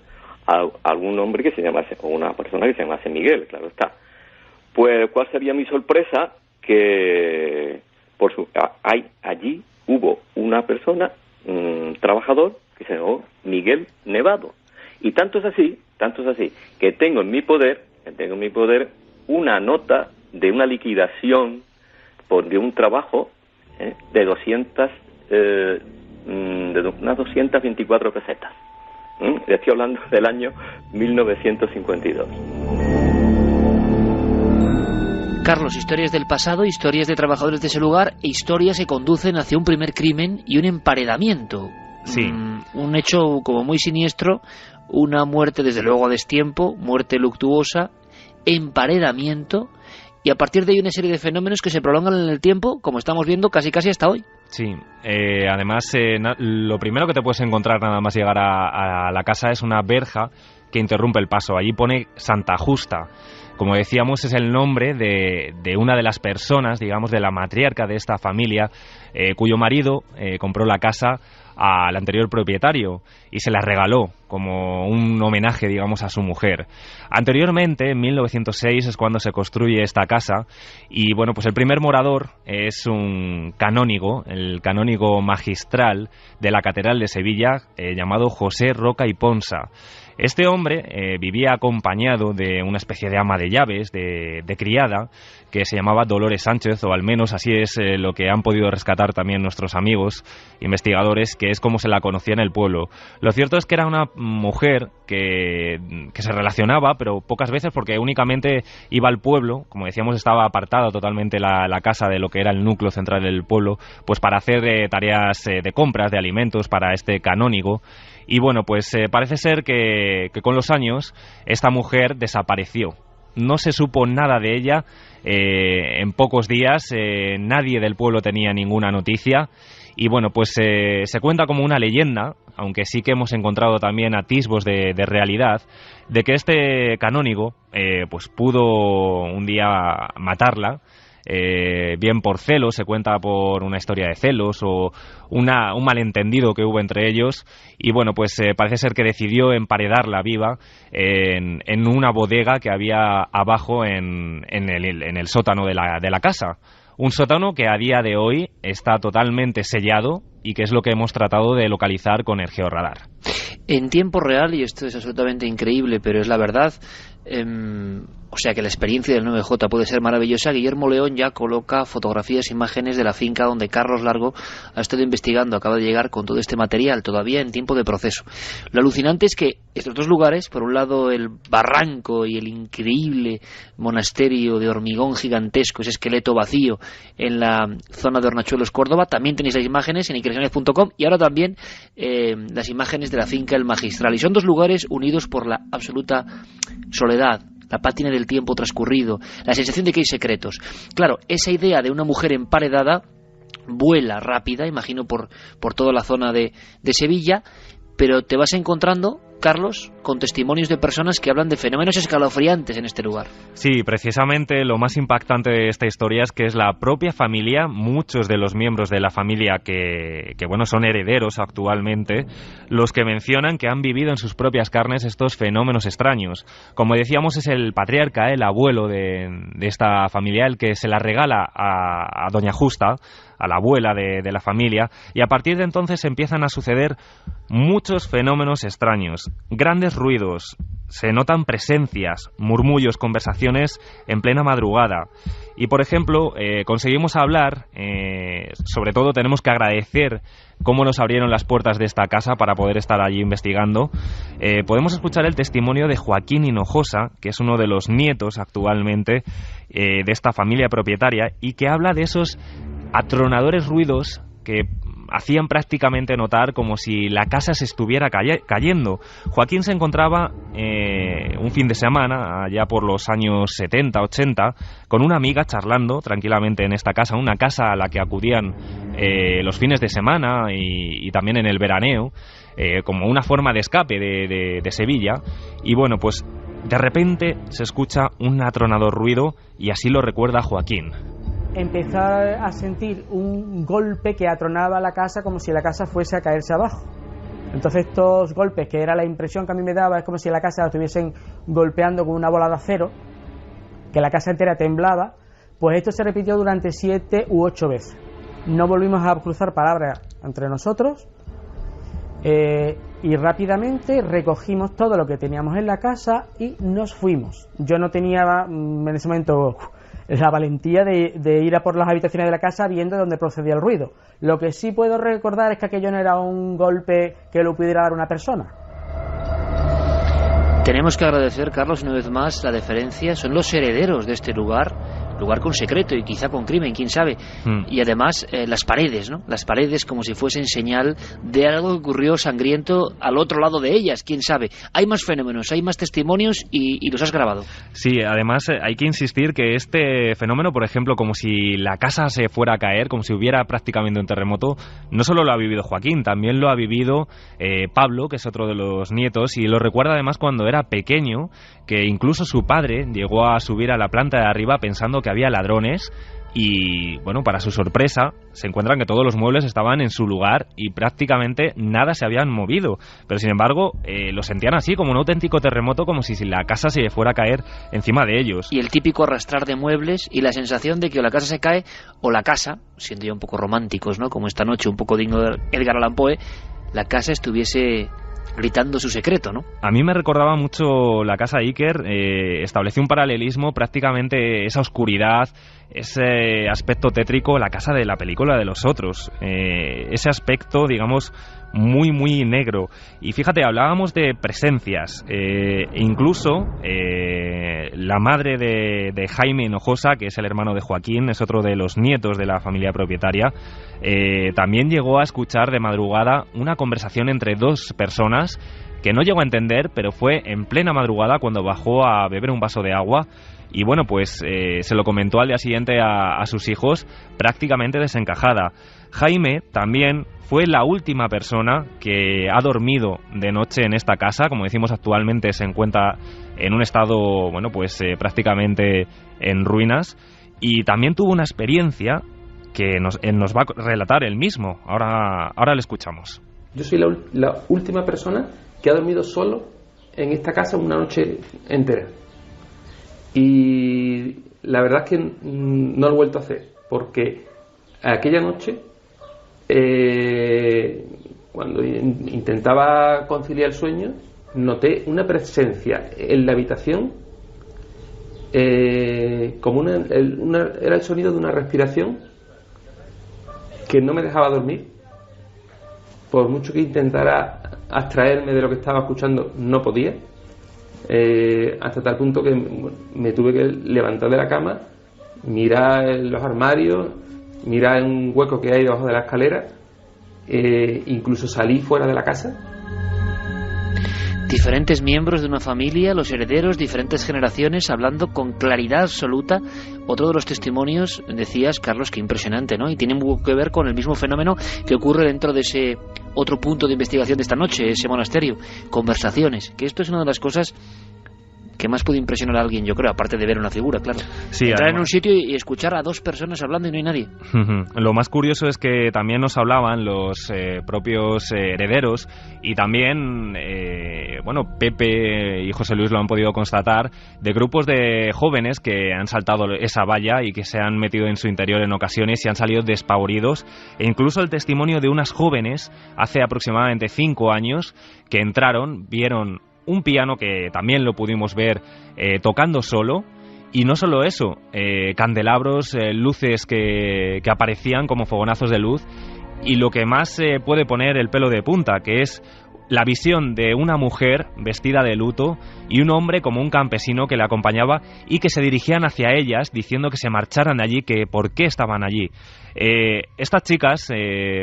a algún hombre que se llamase, o una persona que se llamase Miguel, claro está. Pues, ¿cuál sería mi sorpresa? Que allí hubo una persona, trabajador, que se llamó Miguel Nevado. Y tanto es así, que tengo en mi poder una nota de una liquidación de un trabajo de unas 224 pesetas. Estoy hablando del año 1952. Carlos, historias del pasado, historias de trabajadores de ese lugar e historias que conducen hacia un primer crimen y un emparedamiento. Sí. Un hecho como muy siniestro, una muerte desde luego a destiempo, muerte luctuosa, emparedamiento, y a partir de ahí una serie de fenómenos que se prolongan en el tiempo, como estamos viendo casi hasta hoy. Sí, además lo primero que te puedes encontrar nada más llegar a la casa es una verja que interrumpe el paso. Allí pone Santa Justa. Como decíamos, es el nombre de una de las personas, digamos, de la matriarca de esta familia, cuyo marido compró la casa al anterior propietario y se la regaló como un homenaje, digamos, a su mujer. Anteriormente, en 1906, es cuando se construye esta casa y, bueno, pues el primer morador es un canónigo, el canónigo magistral de la Catedral de Sevilla, llamado José Roca y Ponsa. Este hombre vivía acompañado de una especie de ama de llaves, de criada, que se llamaba Dolores Sánchez, o al menos así es lo que han podido rescatar también nuestros amigos investigadores, que es como se la conocía en el pueblo. Lo cierto es que era una mujer que se relacionaba, pero pocas veces, porque únicamente iba al pueblo. Como decíamos, estaba apartada totalmente la casa de lo que era el núcleo central del pueblo, pues para hacer tareas de compras de alimentos para este canónigo. Y bueno, pues parece ser que con los años esta mujer desapareció. No se supo nada de ella. En pocos días nadie del pueblo tenía ninguna noticia. Y bueno, pues se cuenta como una leyenda, aunque sí que hemos encontrado también atisbos de realidad, de que este canónigo pues pudo un día matarla. Bien por celos, se cuenta por una historia de celos o un malentendido que hubo entre ellos, y bueno, pues parece ser que decidió emparedarla viva en una bodega que había abajo en el sótano de la casa. Un sótano que a día de hoy está totalmente sellado y que es lo que hemos tratado de localizar con el georradar. En tiempo real, y esto es absolutamente increíble, pero es la verdad, o sea que la experiencia del 9J puede ser maravillosa. Guillermo León ya coloca fotografías, imágenes de la finca donde Carlos Largo ha estado investigando, acaba de llegar con todo este material, todavía en tiempo de proceso. Lo alucinante es que estos dos lugares, por un lado el barranco y el increíble monasterio de hormigón gigantesco, ese esqueleto vacío en la zona de Hornachuelos, Córdoba, también tenéis las imágenes en increaciones.com, y ahora también las imágenes de la finca El Magistral, y son dos lugares unidos por la absoluta soledad, la pátina del tiempo transcurrido, la sensación de que hay secretos. Claro, esa idea de una mujer emparedada vuela rápida, imagino, por toda la zona de Sevilla, pero te vas encontrando, Carlos, con testimonios de personas que hablan de fenómenos escalofriantes en este lugar. Sí, precisamente lo más impactante de esta historia es que es la propia familia, muchos de los miembros de la familia que bueno, son herederos actualmente, los que mencionan que han vivido en sus propias carnes estos fenómenos extraños. Como decíamos, es el patriarca, el abuelo de esta familia, el que se la regala a Doña Justa, a la abuela de la familia, y a partir de entonces empiezan a suceder muchos fenómenos extraños, grandes ruidos, se notan presencias, murmullos, conversaciones en plena madrugada. Y por ejemplo, conseguimos hablar, sobre todo tenemos que agradecer cómo nos abrieron las puertas de esta casa para poder estar allí investigando. Podemos escuchar el testimonio de Joaquín Hinojosa, que es uno de los nietos actualmente de esta familia propietaria, y que habla de esos atronadores ruidos que hacían prácticamente notar como si la casa se estuviera cayendo. Joaquín se encontraba un fin de semana, allá por los años 70, 80, con una amiga charlando tranquilamente en esta casa, una casa a la que acudían los fines de semana y también en el veraneo, como una forma de escape de Sevilla. Y bueno, pues de repente se escucha un atronador ruido, y así lo recuerda Joaquín. Empezó a sentir un golpe que atronaba la casa como si la casa fuese a caerse abajo. Entonces estos golpes, que era la impresión que a mí me daba, es como si la casa la estuviesen golpeando con una bola de acero, que la casa entera temblaba. Pues esto se repitió durante 7 u 8 veces. No volvimos a cruzar palabras entre nosotros, y rápidamente recogimos todo lo que teníamos en la casa y nos fuimos. Yo no tenía en ese momento la valentía de ir a por las habitaciones de la casa viendo dónde procedía el ruido. Lo que sí puedo recordar es que aquello no era un golpe que lo pudiera dar una persona. Tenemos que agradecer, Carlos, una vez más la deferencia. Son los herederos de este lugar lugar con secreto y quizá con crimen, quién sabe. Y además las paredes, ¿no? Las paredes como si fuesen señal de algo que ocurrió sangriento al otro lado de ellas, quién sabe. Hay más fenómenos, hay más testimonios y los has grabado. Sí, además hay que insistir que este fenómeno, por ejemplo, como si la casa se fuera a caer, como si hubiera prácticamente un terremoto, no solo lo ha vivido Joaquín, también lo ha vivido Pablo, que es otro de los nietos, y lo recuerda además cuando era pequeño, que incluso su padre llegó a subir a la planta de arriba pensando que había ladrones y, bueno, para su sorpresa se encuentran que todos los muebles estaban en su lugar y prácticamente nada se habían movido, pero sin embargo lo sentían así, como un auténtico terremoto, como si la casa se fuera a caer encima de ellos. Y el típico arrastrar de muebles y la sensación de que o la casa se cae o la casa, siendo ya un poco románticos, ¿no?, como esta noche, un poco digno de Edgar Allan Poe, la casa estuviese gritando su secreto, ¿no? A mí me recordaba mucho la casa Iker, estableció un paralelismo, prácticamente esa oscuridad, ese aspecto tétrico, la casa de la película de Los Otros, ese aspecto, digamos, muy muy negro. Y fíjate, hablábamos de presencias, incluso la madre de Jaime Hinojosa, que es el hermano de Joaquín, es otro de los nietos de la familia propietaria, también llegó a escuchar de madrugada una conversación entre dos personas que no llegó a entender, pero fue en plena madrugada cuando bajó a beber un vaso de agua. Y bueno, pues se lo comentó al día siguiente a sus hijos, prácticamente desencajada. Jaime también fue la última persona que ha dormido de noche en esta casa. Como decimos, actualmente se encuentra en un estado, bueno, pues prácticamente en ruinas. Y también tuvo una experiencia que nos va a relatar él mismo. Ahora le escuchamos. Yo soy la última persona que ha dormido solo en esta casa una noche entera. Y la verdad es que no lo he vuelto a hacer, porque aquella noche, cuando intentaba conciliar el sueño, noté una presencia en la habitación, como era el sonido de una respiración que no me dejaba dormir. Por mucho que intentara abstraerme de lo que estaba escuchando, no podía. Hasta tal punto que me tuve que levantar de la cama, mirar en los armarios, mirar en un hueco que hay debajo de la escalera, incluso salí fuera de la casa. Diferentes miembros de una familia, los herederos, diferentes generaciones, hablando con claridad absoluta. Otro de los testimonios, decías, Carlos, que impresionante, ¿no? Y tiene mucho que ver con el mismo fenómeno que ocurre dentro de ese otro punto de investigación de esta noche, ese monasterio. Conversaciones, que esto es una de las cosas que más puede impresionar a alguien, yo creo, aparte de ver una figura, claro. Sí, entrar además en un sitio y escuchar a dos personas hablando y no hay nadie. Lo más curioso es que también nos hablaban los propios herederos y también, bueno, Pepe y José Luis lo han podido constatar, de grupos de jóvenes que han saltado esa valla y que se han metido en su interior en ocasiones y han salido despavoridos, e incluso el testimonio de unas jóvenes hace aproximadamente 5 años que entraron, vieron un piano que también lo pudimos ver tocando solo, y no solo eso, candelabros, luces que aparecían como fogonazos de luz, y lo que más puede poner el pelo de punta, que es la visión de una mujer vestida de luto y un hombre como un campesino que le acompañaba y que se dirigían hacia ellas diciendo que se marcharan de allí, que por qué estaban allí. Estas chicas,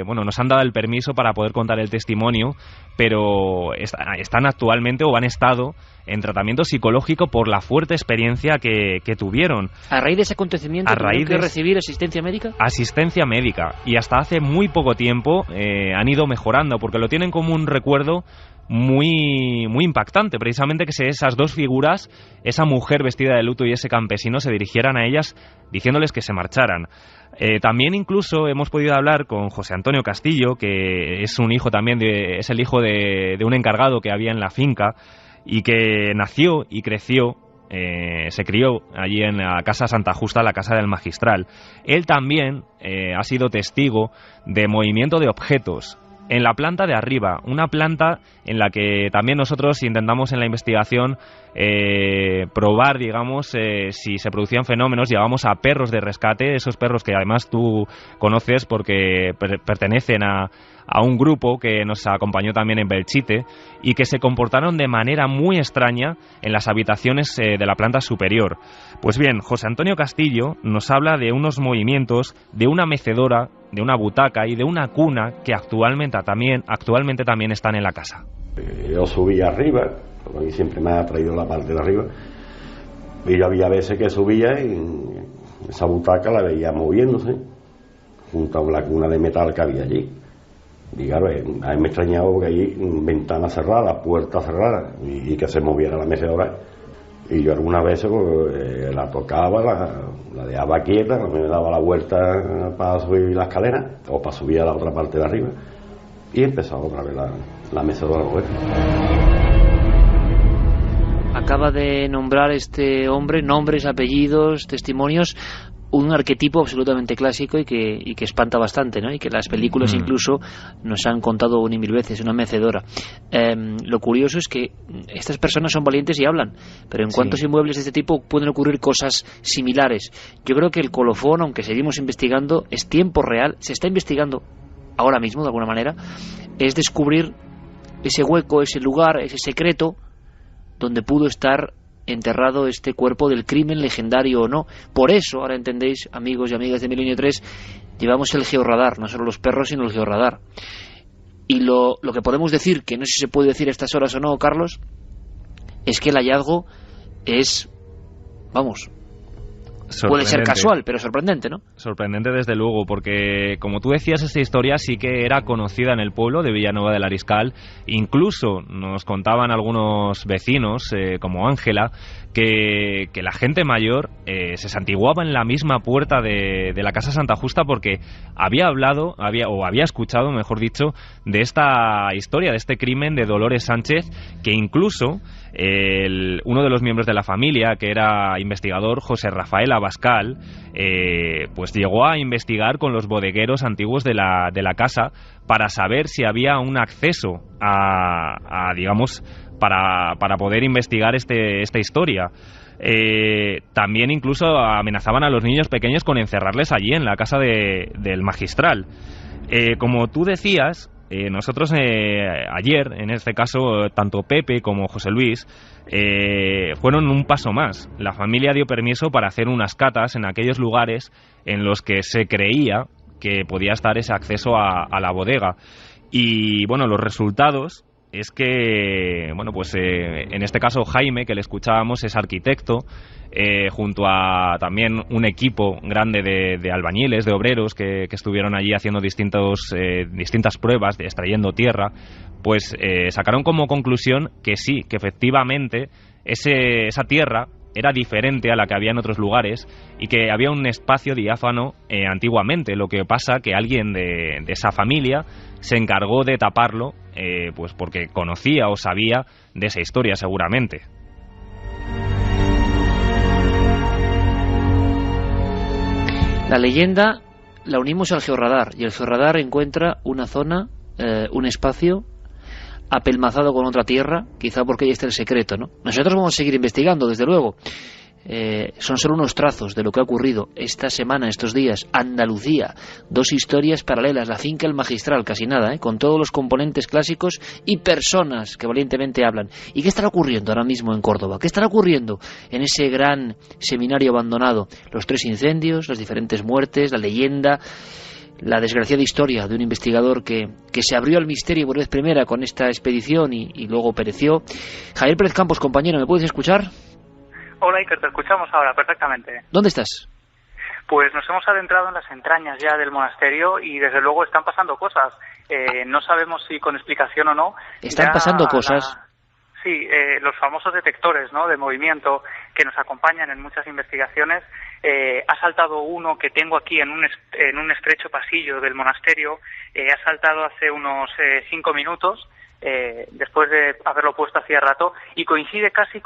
bueno, nos han dado el permiso para poder contar el testimonio, pero están actualmente o han estado en tratamiento psicológico por la fuerte experiencia que tuvieron. ¿A raíz de ese acontecimiento tuvieron que recibir asistencia médica? Asistencia médica, y hasta hace muy poco tiempo han ido mejorando, porque lo tienen como un recuerdo muy, muy impactante, precisamente, que esas dos figuras, esa mujer vestida de luto y ese campesino, se dirigieran a ellas diciéndoles que se marcharan. También incluso hemos podido hablar con José Antonio Castillo, que es un hijo también es el hijo de un encargado que había en la finca y que nació y creció, se crió allí en la casa Santa Justa, la casa del magistral. Él también ha sido testigo de movimiento de objetos en la planta de arriba, una planta en la que también nosotros intentamos en la investigación probar, digamos, si se producían fenómenos. Llevamos a perros de rescate, esos perros que además tú conoces porque pertenecen a a un grupo que nos acompañó también en Belchite y que se comportaron de manera muy extraña en las habitaciones de la planta superior. Pues bien, José Antonio Castillo nos habla de unos movimientos, de una mecedora, de una butaca y de una cuna que actualmente también están en la casa. Yo subía arriba, a mí siempre me ha traído la parte de arriba, y yo había veces que subía y esa butaca la veía moviéndose junto a la cuna de metal que había allí. Y claro, a mí me extrañaba porque allí ventanas cerradas, puertas cerradas, y que se moviera la mecedora. Y yo algunas veces pues, la tocaba, la dejaba quieta, me daba la vuelta para subir la escalera o para subir a la otra parte de arriba, y empezaba otra vez la mecedora a mover. Acaba de nombrar este hombre, nombres, apellidos, testimonios, un arquetipo absolutamente clásico y que espanta bastante, ¿no? Y que las películas incluso nos han contado una y mil veces, una mecedora. Lo curioso es que estas personas son valientes y hablan, pero en cuantos inmuebles de este tipo pueden ocurrir cosas similares. Yo creo que el colofón, aunque seguimos investigando, es tiempo real, se está investigando ahora mismo de alguna manera, es descubrir ese hueco, ese lugar, ese secreto donde pudo estar enterrado este cuerpo del crimen, legendario o no. Por eso, ahora entendéis, amigos y amigas de Milenio 3, llevamos el georradar, no solo los perros, sino el georradar. Y lo que podemos decir, que no sé si se puede decir a estas horas o no, Carlos, es que el hallazgo es, vamos, puede ser casual, pero sorprendente, ¿no? Sorprendente desde luego, porque como tú decías, esta historia sí que era conocida en el pueblo de Villanueva del Ariscal. Incluso nos contaban algunos vecinos, como Ángela, que la gente mayor se santiguaba en la misma puerta de la Casa Santa Justa porque había escuchado, mejor dicho, de esta historia, de este crimen de Dolores Sánchez, que incluso uno de los miembros de la familia, que era investigador, José Rafael Abascal, pues llegó a investigar con los bodegueros antiguos de la casa para saber si había un acceso a digamos, para poder investigar esta historia. También incluso amenazaban a los niños pequeños con encerrarles allí en la casa del magistral. Como tú decías, nosotros ayer, en este caso, tanto Pepe como José Luis fueron un paso más. La familia dio permiso para hacer unas catas en aquellos lugares en los que se creía que podía estar ese acceso a la bodega. Y bueno, los resultados es que, bueno, pues en este caso Jaime, que le escuchábamos, es arquitecto, junto a también un equipo grande de albañiles, de obreros que estuvieron allí haciendo distintas pruebas, extrayendo tierra, pues sacaron como conclusión que sí, que efectivamente esa tierra era diferente a la que había en otros lugares y que había un espacio diáfano antiguamente. Lo que pasa que alguien de esa familia se encargó de taparlo, pues porque conocía o sabía de esa historia seguramente. La leyenda la unimos al georradar, y el georradar encuentra una zona, un espacio apelmazado con otra tierra, quizá porque ahí está el secreto, ¿no? Nosotros vamos a seguir investigando, desde luego. Son solo unos trazos de lo que ha ocurrido esta semana, estos días. Andalucía, dos historias paralelas, la finca El Magistral, casi nada, con todos los componentes clásicos y personas que valientemente hablan. ¿Y qué estará ocurriendo ahora mismo en Córdoba? ¿Qué estará ocurriendo en ese gran seminario abandonado? Los 3 incendios, las diferentes muertes, la leyenda, la desgraciada historia de un investigador que se abrió al misterio por vez primera con esta expedición y luego pereció. Javier Pérez Campos, compañero, ¿me puedes escuchar? Hola, Iker, te escuchamos ahora perfectamente. ¿Dónde estás? Pues nos hemos adentrado en las entrañas ya del monasterio y desde luego están pasando cosas. No sabemos si con explicación o no. ¿Están pasando cosas? Sí, los famosos detectores, ¿no?, de movimiento que nos acompañan en muchas investigaciones. Ha saltado uno que tengo aquí en un estrecho pasillo del monasterio. Ha saltado hace unos 5 minutos. Después de haberlo puesto hacía rato, y coincide casi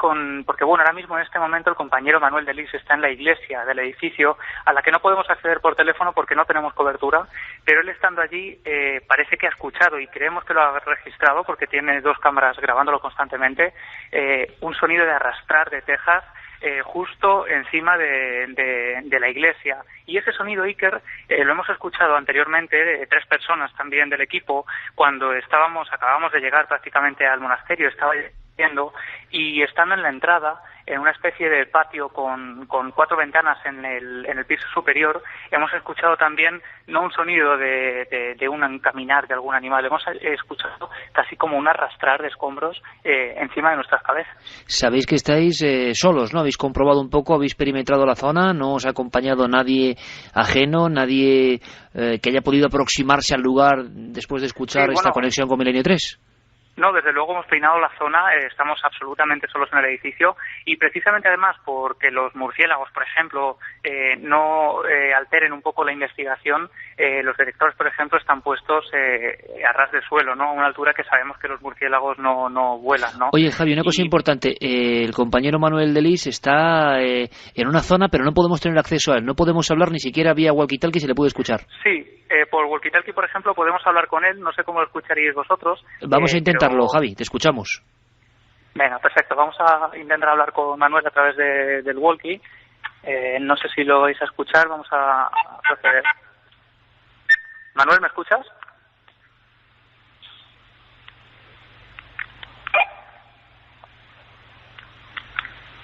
porque bueno, ahora mismo en este momento el compañero Manuel de Lis está en la iglesia del edificio, a la que no podemos acceder por teléfono porque no tenemos cobertura, pero él estando allí parece que ha escuchado, y creemos que lo ha registrado porque tiene 2 cámaras grabándolo constantemente, un sonido de arrastrar de tejas justo encima de la iglesia. Y ese sonido, Iker, lo hemos escuchado anteriormente de 3 personas también del equipo cuando acabamos de llegar prácticamente al monasterio, estaba lloviendo, y estando en la entrada, en una especie de patio con 4 ventanas en el piso superior, hemos escuchado también no un sonido de un caminar de algún animal, hemos escuchado casi como un arrastrar de escombros encima de nuestras cabezas. Sabéis que estáis solos, ¿no? Habéis comprobado un poco, habéis perimetrado la zona, no os ha acompañado nadie ajeno, nadie que haya podido aproximarse al lugar después de escuchar esta conexión con Milenio 3. No, desde luego hemos peinado la zona, estamos absolutamente solos en el edificio y precisamente además porque los murciélagos, por ejemplo, no alteren un poco la investigación, los detectores, por ejemplo, están puestos a ras de suelo, ¿no? A una altura que sabemos que los murciélagos no vuelan, ¿no? Oye, Javi, una cosa importante, el compañero Manuel Delis está en una zona, pero no podemos tener acceso a él, no podemos hablar ni siquiera vía walkie-talkie, se le puede escuchar. Sí, por walkie-talkie, por ejemplo, podemos hablar con él, no sé cómo lo escucharíais vosotros. Vamos a intentarlo, Javi, te escuchamos. Venga, perfecto, vamos a intentar hablar con Manuel a través del walkie. No sé si lo vais a escuchar, vamos a proceder. Manuel, ¿me escuchas?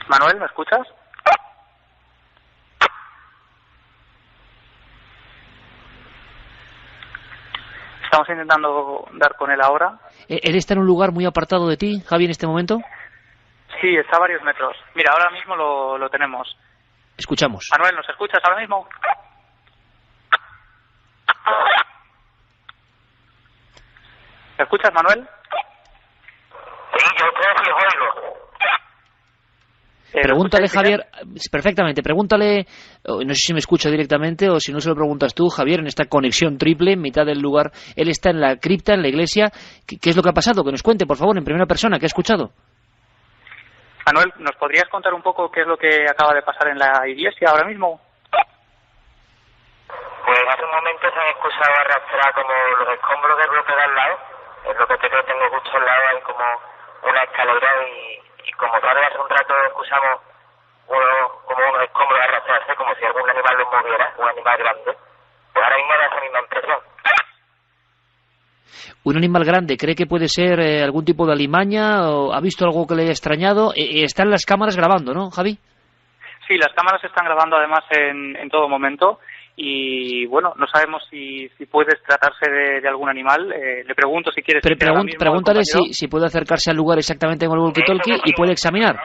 Manuel, ¿me escuchas? Estamos intentando dar con él ahora. ¿Él está en un lugar muy apartado de ti, Javi, en este momento? Sí, está a varios metros. Mira, ahora mismo lo tenemos. Escuchamos. Manuel, ¿nos escuchas ahora mismo? ¿Me escuchas, Manuel? Sí, yo creo que oigo. Pregúntale, Javier, perfectamente, pregúntale, no sé si me escucha directamente o si no se lo preguntas tú, Javier, en esta conexión triple en mitad del lugar, él está en la cripta, en la iglesia, ¿qué es lo que ha pasado? Que nos cuente, por favor, en primera persona, ¿qué ha escuchado? Manuel, ¿nos podrías contar un poco qué es lo que acaba de pasar en la iglesia ahora mismo? Pues hace un momento se han escuchado arrastrar como los escombros del bloque de al lado, es lo que tengo justo al lado, hay como una escalera y como tarde hace un rato escuchamos como unos escombros arrastrarse como si algún animal los moviera, un animal grande. Pues ahora mismo da esa misma impresión. ¿Un animal grande cree que puede ser algún tipo de alimaña o ha visto algo que le haya extrañado? Están las cámaras grabando, ¿no, Javi? Sí, las cámaras están grabando además en todo momento y bueno, no sabemos si puede tratarse de algún animal. Le pregunto si quieres... Pero pregúntale si puede acercarse al lugar exactamente con el walkie-talkie y puede examinar.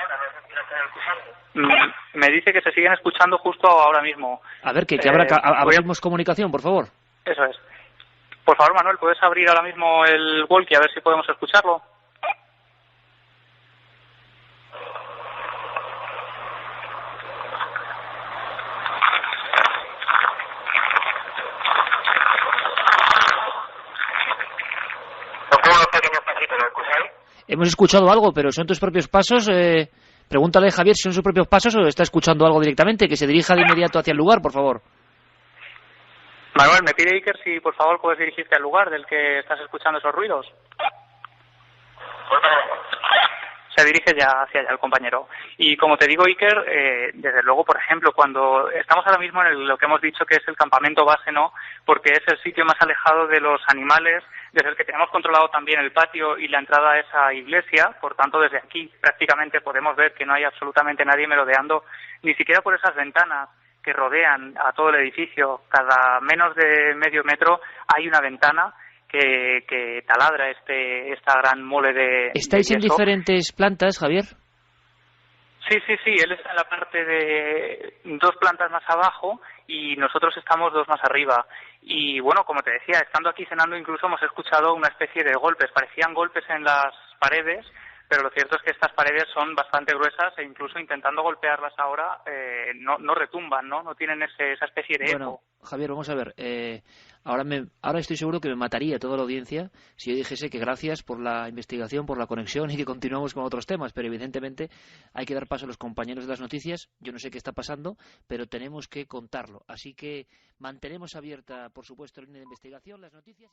Me dice que se siguen escuchando justo ahora mismo. A ver, que abrimos comunicación, por favor. Eso es. Por favor, Manuel, ¿puedes abrir ahora mismo el walkie a ver si podemos escucharlo? Hemos escuchado algo, pero ¿son tus propios pasos? Pregúntale, Javier, si son sus propios pasos o está escuchando algo directamente. Que se dirija de inmediato hacia el lugar, por favor. Manuel, me pide Iker si por favor puedes dirigirte al lugar del que estás escuchando esos ruidos. Se dirige ya hacia allá el compañero. Y como te digo, Iker, desde luego, por ejemplo, cuando estamos ahora mismo en lo que hemos dicho que es el campamento base, ¿no? Porque es el sitio más alejado de los animales, desde el que tenemos controlado también el patio y la entrada a esa iglesia. Por tanto, desde aquí prácticamente podemos ver que no hay absolutamente nadie merodeando, ni siquiera por esas ventanas que rodean a todo el edificio. Cada menos de medio metro hay una ventana que taladra esta gran mole de... ¿Estáis en diferentes plantas, Javier? Sí, él está en la parte de 2 plantas más abajo y nosotros estamos 2 más arriba. Y bueno, como te decía, estando aquí cenando incluso hemos escuchado una especie de golpes, parecían golpes en las paredes, pero lo cierto es que estas paredes son bastante gruesas e incluso intentando golpearlas ahora no retumban, no tienen esa especie de eco. Bueno, Javier, vamos a ver, ahora estoy seguro que me mataría toda la audiencia si yo dijese que gracias por la investigación, por la conexión y que continuamos con otros temas, pero evidentemente hay que dar paso a los compañeros de las noticias. Yo no sé qué está pasando, pero tenemos que contarlo, así que mantenemos abierta, por supuesto, la línea de investigación, las noticias...